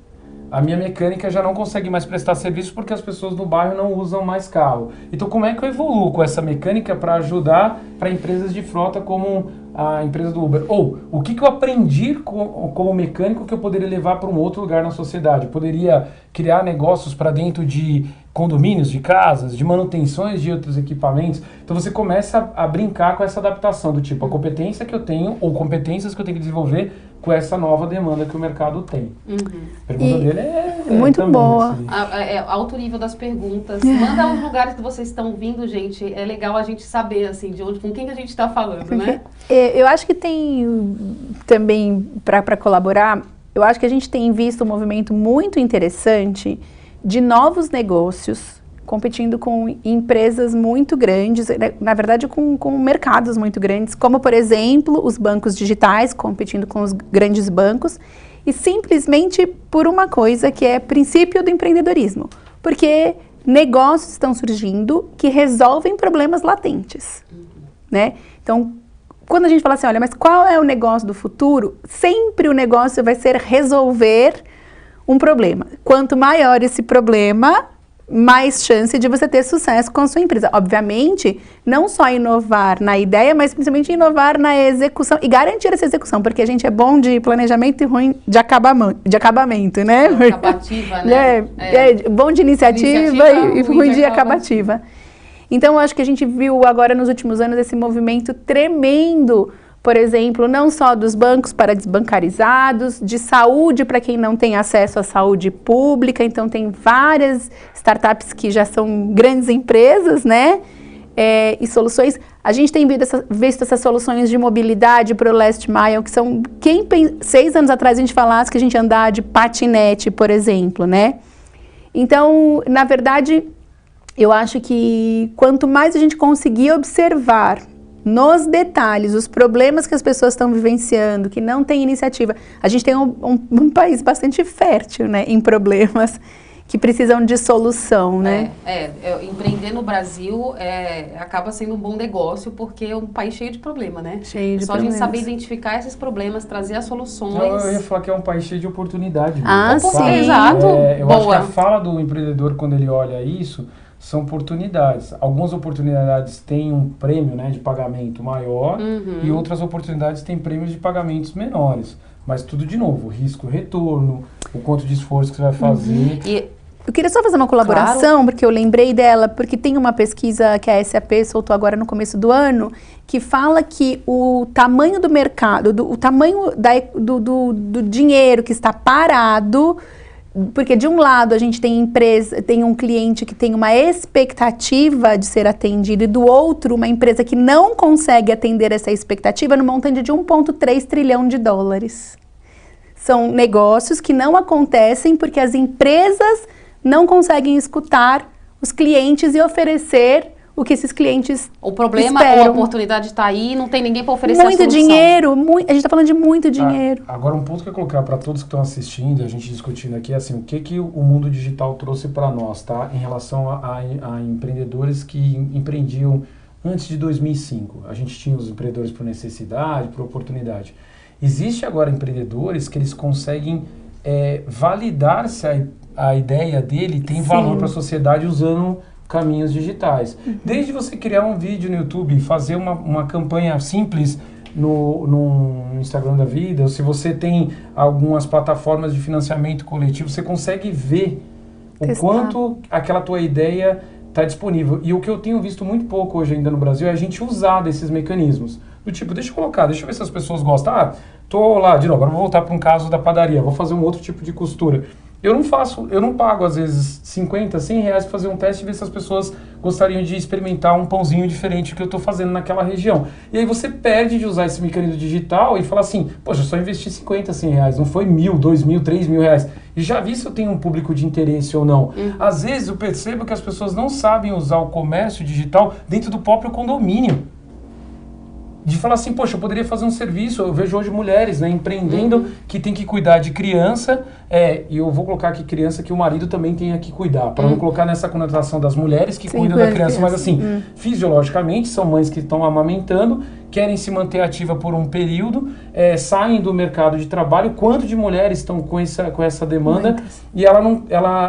A minha mecânica já não consegue mais prestar serviço porque as pessoas no bairro não usam mais carro. Então, como é que eu evoluo com essa mecânica para ajudar para empresas de frota como a empresa do Uber? Ou, o que eu aprendi como mecânico que eu poderia levar para um outro lugar na sociedade? Eu poderia criar negócios para dentro de condomínios, de casas, de manutenções de outros equipamentos. Então, você começa a brincar com essa adaptação do tipo, a competência que eu tenho ou competências que eu tenho que desenvolver com essa nova demanda que o mercado tem. A pergunta dele é muito também, boa. assim. Alto nível das perguntas. Manda os lugares que vocês estão vindo, gente. É legal a gente saber, assim, de onde, com quem que a gente está falando, né? Eu acho que tem também, para colaborar, eu acho que a gente tem visto um movimento muito interessante de novos negócios competindo com empresas muito grandes, na verdade com mercados muito grandes, como, por exemplo, os bancos digitais competindo com os grandes bancos, e simplesmente por uma coisa que é princípio do empreendedorismo, porque negócios estão surgindo que resolvem problemas latentes, né? Então, quando a gente fala assim, olha, mas qual é o negócio do futuro? Sempre o negócio vai ser resolver um problema. Quanto maior esse problema, mais chance de você ter sucesso com a sua empresa. Obviamente, não só inovar na ideia, mas principalmente inovar na execução e garantir essa execução, porque a gente é bom de planejamento e ruim de acabamento, né? Acabativa, né? Bom de iniciativa e ruim de acabativa. Então, eu acho que a gente viu agora nos últimos anos esse movimento tremendo, por exemplo, não só dos bancos para desbancarizados, de saúde para quem não tem acesso à saúde pública. Então, tem várias startups que já são grandes empresas, né? E soluções. A gente tem visto essas soluções de mobilidade para o last mile, que são... 6 anos atrás a gente falasse que a gente andar de patinete, por exemplo, né? Então, na verdade, eu acho que quanto mais a gente conseguir observar nos detalhes, os problemas que as pessoas estão vivenciando, que não tem iniciativa. A gente tem um país bastante fértil, né, em problemas que precisam de solução, né? Empreender no Brasil acaba sendo um bom negócio, porque é um país cheio de problema, né? Cheio de só problemas. A gente saber identificar esses problemas, trazer as soluções. Eu ia falar que é um país cheio de oportunidade. Sim. Exato. Eu acho que a fala do empreendedor, quando ele olha isso, são oportunidades. Algumas oportunidades têm um prêmio, né, de pagamento maior e outras oportunidades têm prêmios de pagamentos menores. Mas tudo de novo, risco, retorno, o quanto de esforço que você vai fazer. Eu queria só fazer uma colaboração, porque eu lembrei dela, porque tem uma pesquisa que a SAP soltou agora no começo do ano, que fala que o tamanho do mercado, o tamanho do dinheiro que está parado. Porque de um lado a gente tem um cliente que tem uma expectativa de ser atendido e do outro uma empresa que não consegue atender essa expectativa no montante de 1,3 trilhão de dólares. São negócios que não acontecem porque as empresas não conseguem escutar os clientes e oferecer o que esses clientes O problema esperam. ou a oportunidade está aí, não tem ninguém para oferecer Muito a solução. dinheiro, a gente está falando de muito dinheiro. Agora, um ponto que eu colocar para todos que estão assistindo, a gente discutindo aqui, é assim, o que o mundo digital trouxe para nós, tá? Em relação a empreendedores que empreendiam antes de 2005. A gente tinha os empreendedores por necessidade, por oportunidade. Existe agora empreendedores que eles conseguem validar se a ideia dele tem valor para a sociedade usando caminhos digitais. Desde você criar um vídeo no YouTube, fazer uma campanha simples no Instagram da vida, ou se você tem algumas plataformas de financiamento coletivo, você consegue ver o quanto aquela tua ideia está disponível. E o que eu tenho visto muito pouco hoje ainda no Brasil é a gente usar desses mecanismos. Do tipo, deixa eu ver se as pessoas gostam. Ah, tô lá, de novo, agora vou voltar para um caso da padaria, vou fazer um outro tipo de costura. Eu não pago às vezes 50, 100 reais para fazer um teste e ver se as pessoas gostariam de experimentar um pãozinho diferente que eu estou fazendo naquela região. E aí você perde de usar esse mecanismo digital e fala assim, poxa, eu só investi 50, 100 reais, não foi 1.000, 2.000, 3.000 reais. E já vi se eu tenho um público de interesse ou não. Às vezes eu percebo que as pessoas não sabem usar o comércio digital dentro do próprio condomínio. De falar assim, poxa, eu poderia fazer um serviço, eu vejo hoje mulheres, né, empreendendo, que tem que cuidar de criança, e eu vou colocar aqui criança que o marido também tenha que cuidar, para não colocar nessa conotação das mulheres que cuidam da criança, mas assim, fisiologicamente, são mães que estão amamentando, querem se manter ativa por um período, saem do mercado de trabalho, quanto de mulheres estão com essa demanda, e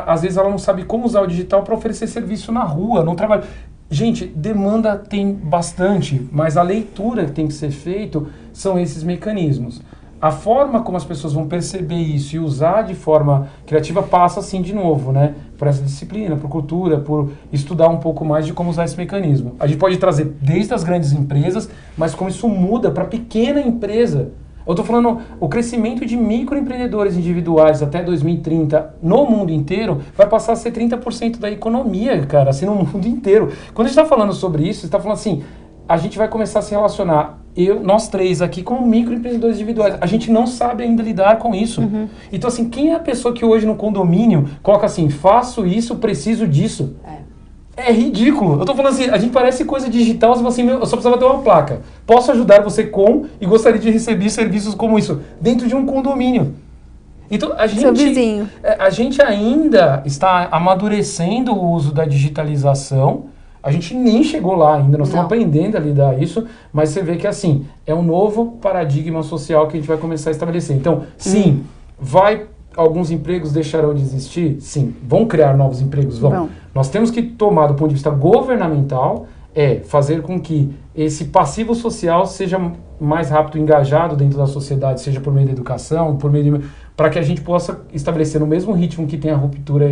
às vezes ela não sabe como usar o digital para oferecer serviço na rua, no trabalho. Gente, demanda tem bastante, mas a leitura que tem que ser feita são esses mecanismos. A forma como as pessoas vão perceber isso e usar de forma criativa passa assim de novo, né? Por essa disciplina, por cultura, por estudar um pouco mais de como usar esse mecanismo. A gente pode trazer desde as grandes empresas, mas como isso muda para a pequena empresa. Eu estou falando, o crescimento de microempreendedores individuais até 2030 no mundo inteiro vai passar a ser 30% da economia, cara, assim, no mundo inteiro. Quando a gente está falando sobre isso, você está falando assim, a gente vai começar a se relacionar, nós três aqui, como microempreendedores individuais. A gente não sabe ainda lidar com isso. Então, assim, quem é a pessoa que hoje no condomínio coloca assim, faço isso, preciso disso? É ridículo. Eu tô falando assim, a gente parece coisa digital, você fala assim, eu só precisava ter uma placa. Posso ajudar você com e gostaria de receber serviços como isso dentro de um condomínio. Então, a gente ainda está amadurecendo o uso da digitalização. A gente nem chegou lá ainda, nós estamos aprendendo a lidar isso, mas você vê que assim, é um novo paradigma social que a gente vai começar a estabelecer. Então, sim, alguns empregos deixarão de existir? Sim. Vão criar novos empregos? Vão. Nós temos que tomar, do ponto de vista governamental, fazer com que esse passivo social seja mais rápido engajado dentro da sociedade, seja por meio da educação, para que a gente possa estabelecer no mesmo ritmo que tem a ruptura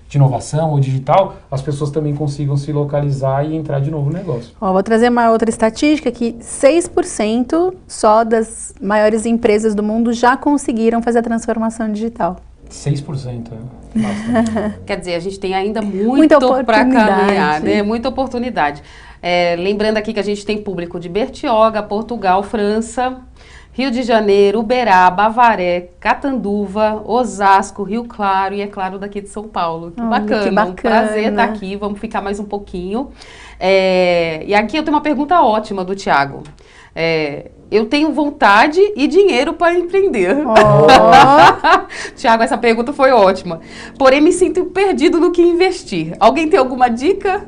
de inovação ou digital, as pessoas também consigam se localizar e entrar de novo no negócio. Vou trazer uma outra estatística que 6% só das maiores empresas do mundo já conseguiram fazer a transformação digital. 6%, bastante. Quer dizer, a gente tem ainda muito para caminhar, né? Muita oportunidade. Lembrando aqui que a gente tem público de Bertioga, Portugal, França, Rio de Janeiro, Uberaba, Avaré, Catanduva, Osasco, Rio Claro e, é claro, daqui de São Paulo. Que bacana, um prazer estar aqui, vamos ficar mais um pouquinho. E aqui eu tenho uma pergunta ótima do Thiago. Eu tenho vontade e dinheiro para empreender. Thiago, essa pergunta foi ótima. Porém, me sinto perdido no que investir. Alguém tem alguma dica?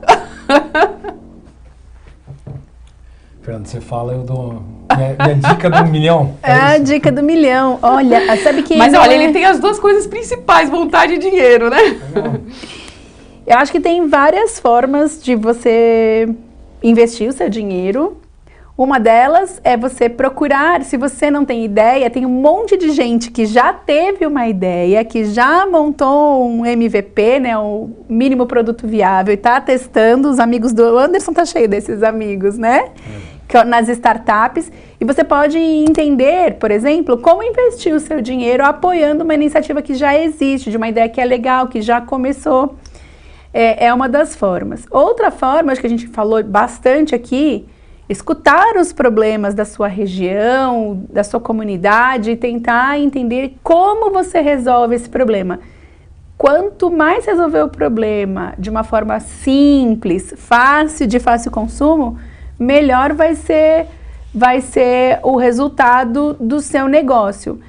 Fernando, você fala, eu dou minha dica do $1 milhão. A dica do $1 milhão. Olha, sabe que... Mas olha, ele tem as duas coisas principais, vontade e dinheiro, né? Eu acho que tem várias formas de você investir o seu dinheiro. Uma delas é você procurar, se você não tem ideia, tem um monte de gente que já teve uma ideia, que já montou um MVP, né, o mínimo produto viável, e está testando. Os amigos do Anderson tá cheio desses amigos, né? Nas startups. E você pode entender, por exemplo, como investir o seu dinheiro apoiando uma iniciativa que já existe, de uma ideia que é legal, que já começou. É uma das formas. Outra forma, acho que a gente falou bastante aqui, escutar os problemas da sua região, da sua comunidade e tentar entender como você resolve esse problema. Quanto mais resolver o problema de uma forma simples, de fácil consumo, melhor vai ser o resultado do seu negócio.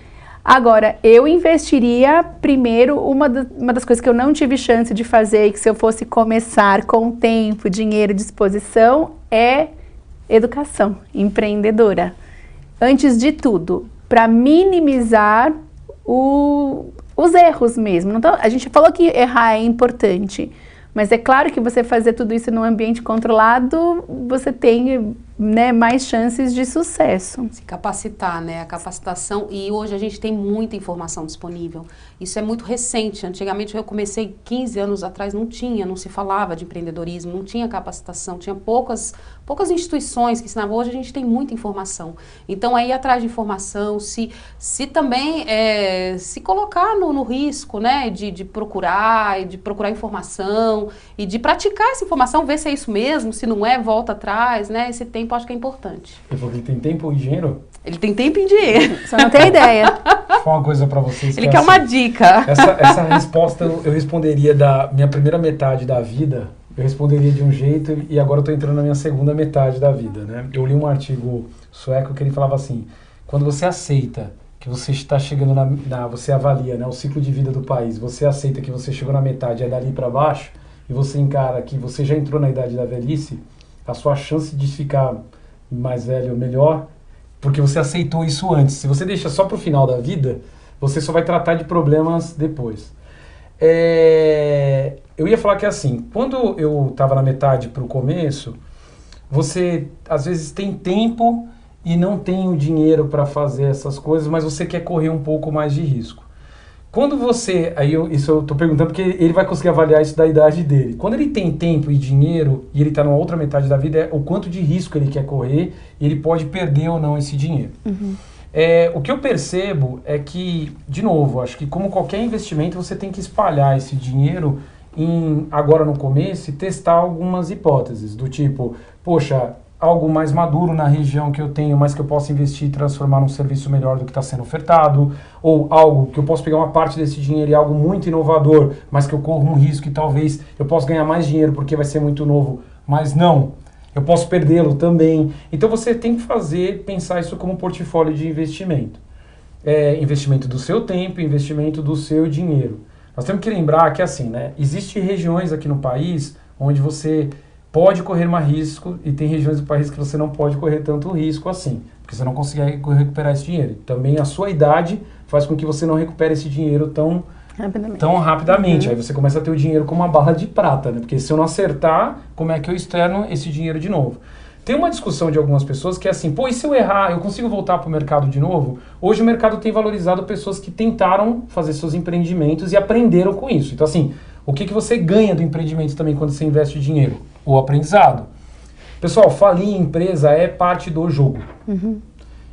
Agora, eu investiria primeiro, uma das coisas que eu não tive chance de fazer e que se eu fosse começar com tempo, dinheiro, disposição, é educação empreendedora. Antes de tudo, para minimizar os erros mesmo. Então, a gente falou que errar é importante, mas é claro que você fazer tudo isso num ambiente controlado, você tem né, mais chances de sucesso. Se capacitar, né? A capacitação. E hoje a gente tem muita informação disponível. Isso é muito recente. Antigamente eu comecei 15 anos atrás, não se falava de empreendedorismo, não tinha capacitação, tinha poucas instituições que ensinavam. Hoje a gente tem muita informação. Então é ir atrás de informação, se também se colocar no risco, né? De procurar informação e de praticar essa informação, ver se é isso mesmo, se não é, volta atrás, né? Esse tempo acho que é importante. Ele falou que ele tem tempo e dinheiro? Ele tem tempo e dinheiro. Só não tem ideia. Vou falar uma coisa pra vocês. Ele quer uma dica. Essa resposta eu responderia da minha primeira metade da vida, eu responderia de um jeito e agora eu tô entrando na minha segunda metade da vida, né? Eu li um artigo sueco que ele falava assim, quando você aceita que você está chegando você avalia, né, o ciclo de vida do país, você aceita que você chegou na metade, é dali para baixo, e você encara que você já entrou na idade da velhice, a sua chance de ficar mais velho melhor, porque você aceitou isso antes. Se você deixa só para o final da vida, você só vai tratar de problemas depois. Eu ia falar que assim, quando eu estava na metade para o começo, você às vezes tem tempo e não tem o dinheiro para fazer essas coisas, mas você quer correr um pouco mais de risco. Quando você, isso eu estou perguntando porque ele vai conseguir avaliar isso da idade dele. Quando ele tem tempo e dinheiro e ele está numa outra metade da vida, é o quanto de risco ele quer correr e ele pode perder ou não esse dinheiro. Uhum. O que eu percebo é que, de novo, acho que como qualquer investimento, você tem que espalhar esse dinheiro agora no começo e testar algumas hipóteses, do tipo, poxa, algo mais maduro na região que eu tenho, mas que eu posso investir e transformar num serviço melhor do que está sendo ofertado, ou algo que eu posso pegar uma parte desse dinheiro e algo muito inovador, mas que eu corro um risco e talvez eu possa ganhar mais dinheiro porque vai ser muito novo, mas não, eu posso perdê-lo também. Então você tem que pensar isso como um portfólio de investimento. Investimento do seu tempo, investimento do seu dinheiro. Nós temos que lembrar que assim, né, existem regiões aqui no país onde você pode correr mais risco e tem regiões do país que você não pode correr tanto risco assim, porque você não consegue recuperar esse dinheiro. Também a sua idade faz com que você não recupere esse dinheiro tão rapidamente. Uhum. Aí você começa a ter o dinheiro como uma barra de prata, né? Porque se eu não acertar, como é que eu externo esse dinheiro de novo? Tem uma discussão de algumas pessoas que é assim, pô, e se eu errar, eu consigo voltar para o mercado de novo? Hoje o mercado tem valorizado pessoas que tentaram fazer seus empreendimentos e aprenderam com isso. Então assim, o que você ganha do empreendimento também quando você investe dinheiro? O aprendizado. Pessoal, falir em empresa é parte do jogo. Uhum.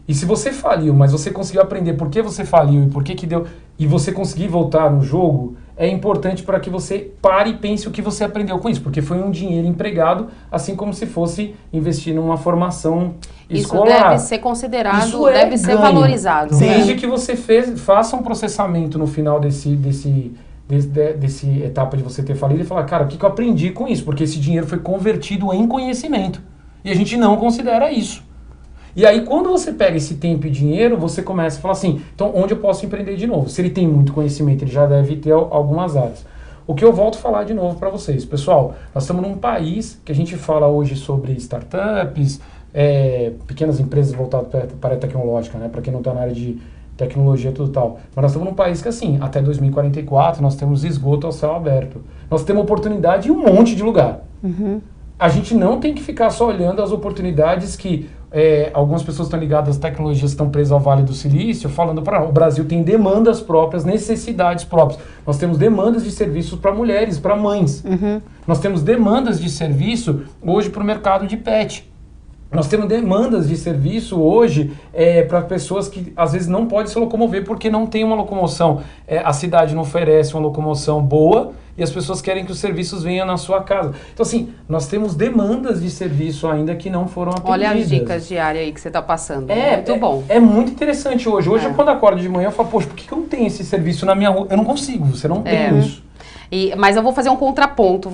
E se você faliu, mas você conseguiu aprender por que você faliu e por que deu, e você conseguir voltar no jogo, é importante para que você pare e pense o que você aprendeu com isso, porque foi um dinheiro empregado, assim como se fosse investir numa formação escolar. Isso deve ser considerado, deve ser valorizado. Desde que você faça um processamento no final desse etapa de você ter falido e falar, cara, o que eu aprendi com isso? Porque esse dinheiro foi convertido em conhecimento. E a gente não considera isso. E aí, quando você pega esse tempo e dinheiro, você começa a falar assim, então, onde eu posso empreender de novo? Se ele tem muito conhecimento, ele já deve ter algumas áreas. O que eu volto a falar de novo para vocês. Pessoal, nós estamos num país que a gente fala hoje sobre startups, pequenas empresas voltadas para a tecnológica, né? Para quem não está na área de tecnologia, tudo tal. Mas nós estamos num país que, assim, até 2044, nós temos esgoto ao céu aberto. Nós temos oportunidade em um monte de lugar. Uhum. A gente não tem que ficar só olhando as oportunidades que algumas pessoas estão ligadas às tecnologias, estão presas ao Vale do Silício, falando para o Brasil tem demandas próprias, necessidades próprias. Nós temos demandas de serviços para mulheres, para mães. Uhum. Nós temos demandas de serviço hoje para o mercado de pet. Nós temos demandas de serviço hoje para pessoas que às vezes não podem se locomover porque não tem uma locomoção. A cidade não oferece uma locomoção boa e as pessoas querem que os serviços venham na sua casa. Então assim, nós temos demandas de serviço ainda que não foram atendidas. Olha as dicas diárias aí que você está passando. Muito bom. É muito interessante hoje. Hoje quando eu acordo de manhã eu falo, poxa, por que eu não tenho esse serviço na minha rua? Eu não consigo, você não tem isso. Mas eu vou fazer um contraponto,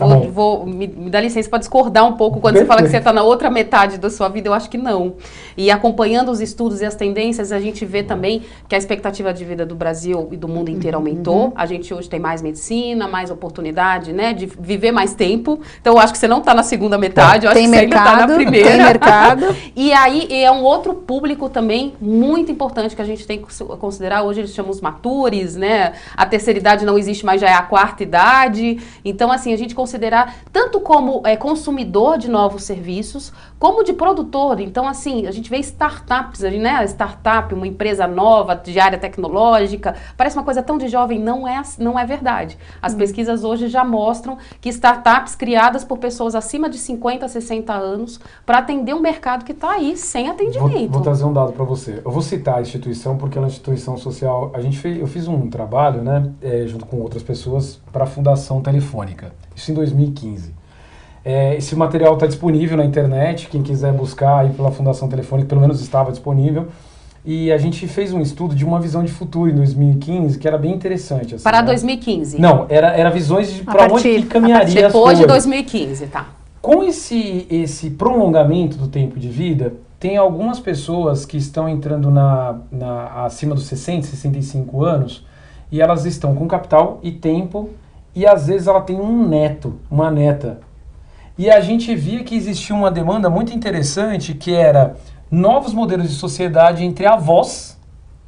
me dá licença para discordar um pouco quando você fala que você está na outra metade da sua vida, eu acho que não. E acompanhando os estudos e as tendências, a gente vê também que a expectativa de vida do Brasil e do mundo inteiro aumentou. Uhum. A gente hoje tem mais medicina, mais oportunidade, né, de viver mais tempo. Então eu acho que você não está na segunda metade, eu acho que você ainda está na primeira. Tem mercado. E aí é um outro público também muito importante que a gente tem que considerar. Hoje eles chamam os matures, né? A terceira idade não existe mais, já é a quarta idade. qualidade. Então, assim, a gente considerar tanto como consumidor de novos serviços, como de produtor. Então, assim, a gente vê startups, né? Startup, uma empresa nova de área tecnológica, parece uma coisa tão de jovem, não é verdade. As pesquisas hoje já mostram que startups criadas por pessoas acima de 50, 60 anos, para atender um mercado que está aí, sem atendimento. Vou trazer um dado para você. Eu vou citar a instituição, porque ela é uma instituição social. Eu fiz um trabalho, né, junto com outras pessoas, para a Fundação Telefônica. Isso em 2015. Esse material está disponível na internet, quem quiser buscar aí pela Fundação Telefônica, pelo menos estava disponível. E a gente fez um estudo de uma visão de futuro em 2015, que era bem interessante. Assim, para né? 2015? Não, era visões para onde que caminharia as coisas. Depois de 2015, tá. Com esse prolongamento do tempo de vida, tem algumas pessoas que estão entrando acima dos 60, 65 anos, e elas estão com capital e tempo, e às vezes ela tem um neto, uma neta. E a gente via que existia uma demanda muito interessante, que era novos modelos de sociedade entre avós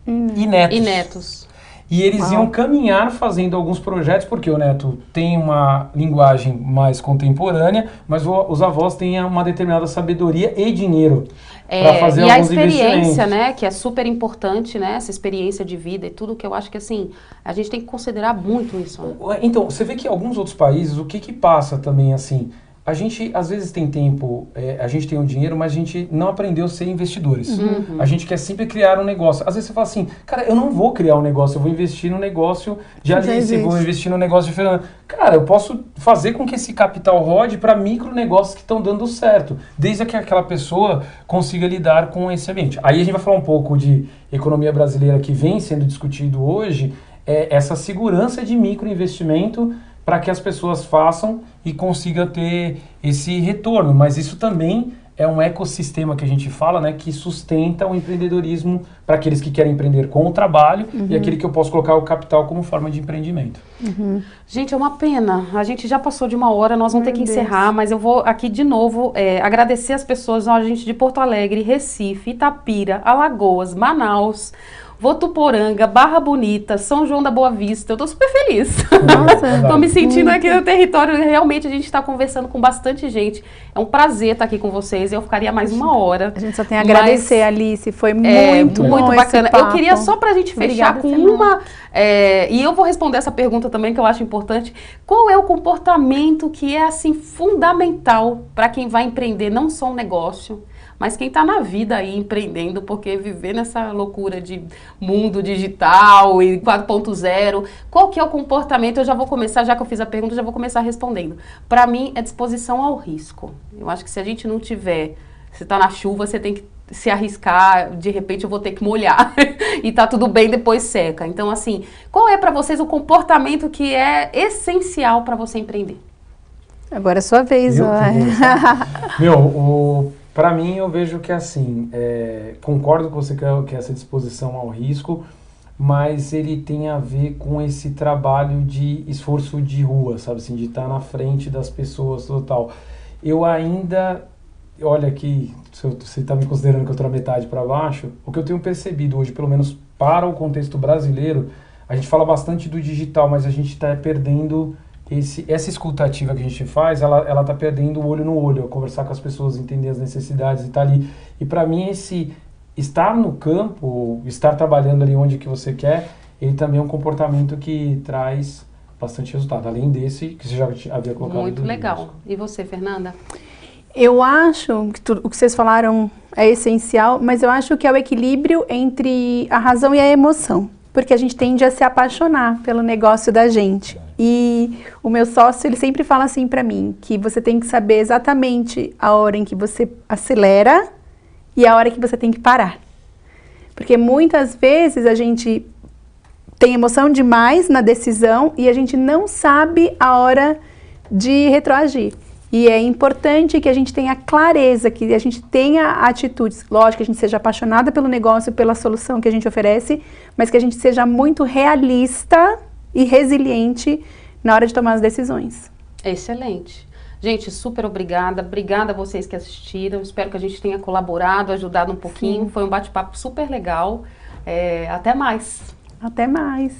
e netos. E eles iam caminhar fazendo alguns projetos, porque o neto tem uma linguagem mais contemporânea, mas os avós têm uma determinada sabedoria e dinheiro para fazer alguns investimentos. E a experiência, né, que é super importante, né, essa experiência de vida e tudo, que eu acho que, assim, a gente tem que considerar muito isso. Né? Então, você vê que em alguns outros países, o que passa também, assim... A gente, às vezes, tem tempo, a gente tem o dinheiro, mas a gente não aprendeu a ser investidores. A gente quer sempre criar um negócio. Às vezes você fala assim, cara, eu não vou criar um negócio, eu vou investir no negócio de Alice, vou investir no negócio de Fernanda. Cara, eu posso fazer com que esse capital rode para micronegócios que estão dando certo, desde que aquela pessoa consiga lidar com esse ambiente. Aí a gente vai falar um pouco de economia brasileira que vem sendo discutido hoje, essa segurança de microinvestimento para que as pessoas façam e consigam ter esse retorno. Mas isso também é um ecossistema que a gente fala, né, que sustenta o empreendedorismo para aqueles que querem empreender com o trabalho e aquele que eu posso colocar o capital como forma de empreendimento. Gente, é uma pena. A gente já passou de 1 hora, nós vamos ter que encerrar, mas eu vou aqui de novo agradecer as pessoas, a gente de Porto Alegre, Recife, Itapira, Alagoas, Manaus, Votuporanga, Barra Bonita, São João da Boa Vista. Eu tô super feliz. Nossa, tô me sentindo aqui no território. Realmente a gente está conversando com bastante gente. É um prazer estar aqui com vocês. Eu ficaria mais 1 hora. A gente só tem a agradecer, Alice. Foi muito bacana. Eu queria só pra gente fechar com uma... e eu vou responder essa pergunta também, que eu acho importante. Qual é o comportamento que é, assim, fundamental para quem vai empreender, não só um negócio, mas quem está na vida aí empreendendo, porque viver nessa loucura de mundo digital e 4.0, qual que é o comportamento? Eu já vou começar, já que eu fiz a pergunta, já vou começar respondendo. Para mim, é disposição ao risco. Eu acho que se a gente não tiver, você está na chuva, você tem que se arriscar, de repente eu vou ter que molhar e tá tudo bem, depois seca. Então, assim, qual é para vocês o comportamento que é essencial para você empreender? Agora é sua vez. Para mim, eu vejo que assim, concordo com você que essa disposição ao risco, mas ele tem a ver com esse trabalho de esforço de rua, sabe assim, de estar na frente das pessoas, total. Eu ainda, olha aqui, você está me considerando que eu estou na metade para baixo, o que eu tenho percebido hoje, pelo menos para o contexto brasileiro, a gente fala bastante do digital, mas a gente está perdendo... Essa escutativa que a gente faz, ela tá perdendo o olho no olho, conversar com as pessoas, entender as necessidades e tá ali. E para mim esse estar no campo, estar trabalhando ali onde que você quer, ele também é um comportamento que traz bastante resultado, além desse que você já havia colocado. Muito legal. E você, Fernanda? Eu acho que o que vocês falaram é essencial, mas eu acho que é o equilíbrio entre a razão e a emoção. Porque a gente tende a se apaixonar pelo negócio da gente. E o meu sócio, ele sempre fala assim pra mim, que você tem que saber exatamente a hora em que você acelera e a hora que você tem que parar. Porque muitas vezes a gente tem emoção demais na decisão e a gente não sabe a hora de retroagir. E é importante que a gente tenha clareza, que a gente tenha atitudes. Lógico que a gente seja apaixonada pelo negócio, pela solução que a gente oferece, mas que a gente seja muito realista e resiliente na hora de tomar as decisões. Excelente. Gente, super obrigada. Obrigada a vocês que assistiram. Espero que a gente tenha colaborado, ajudado um pouquinho. Sim. Foi um bate-papo super legal. Até mais. Até mais.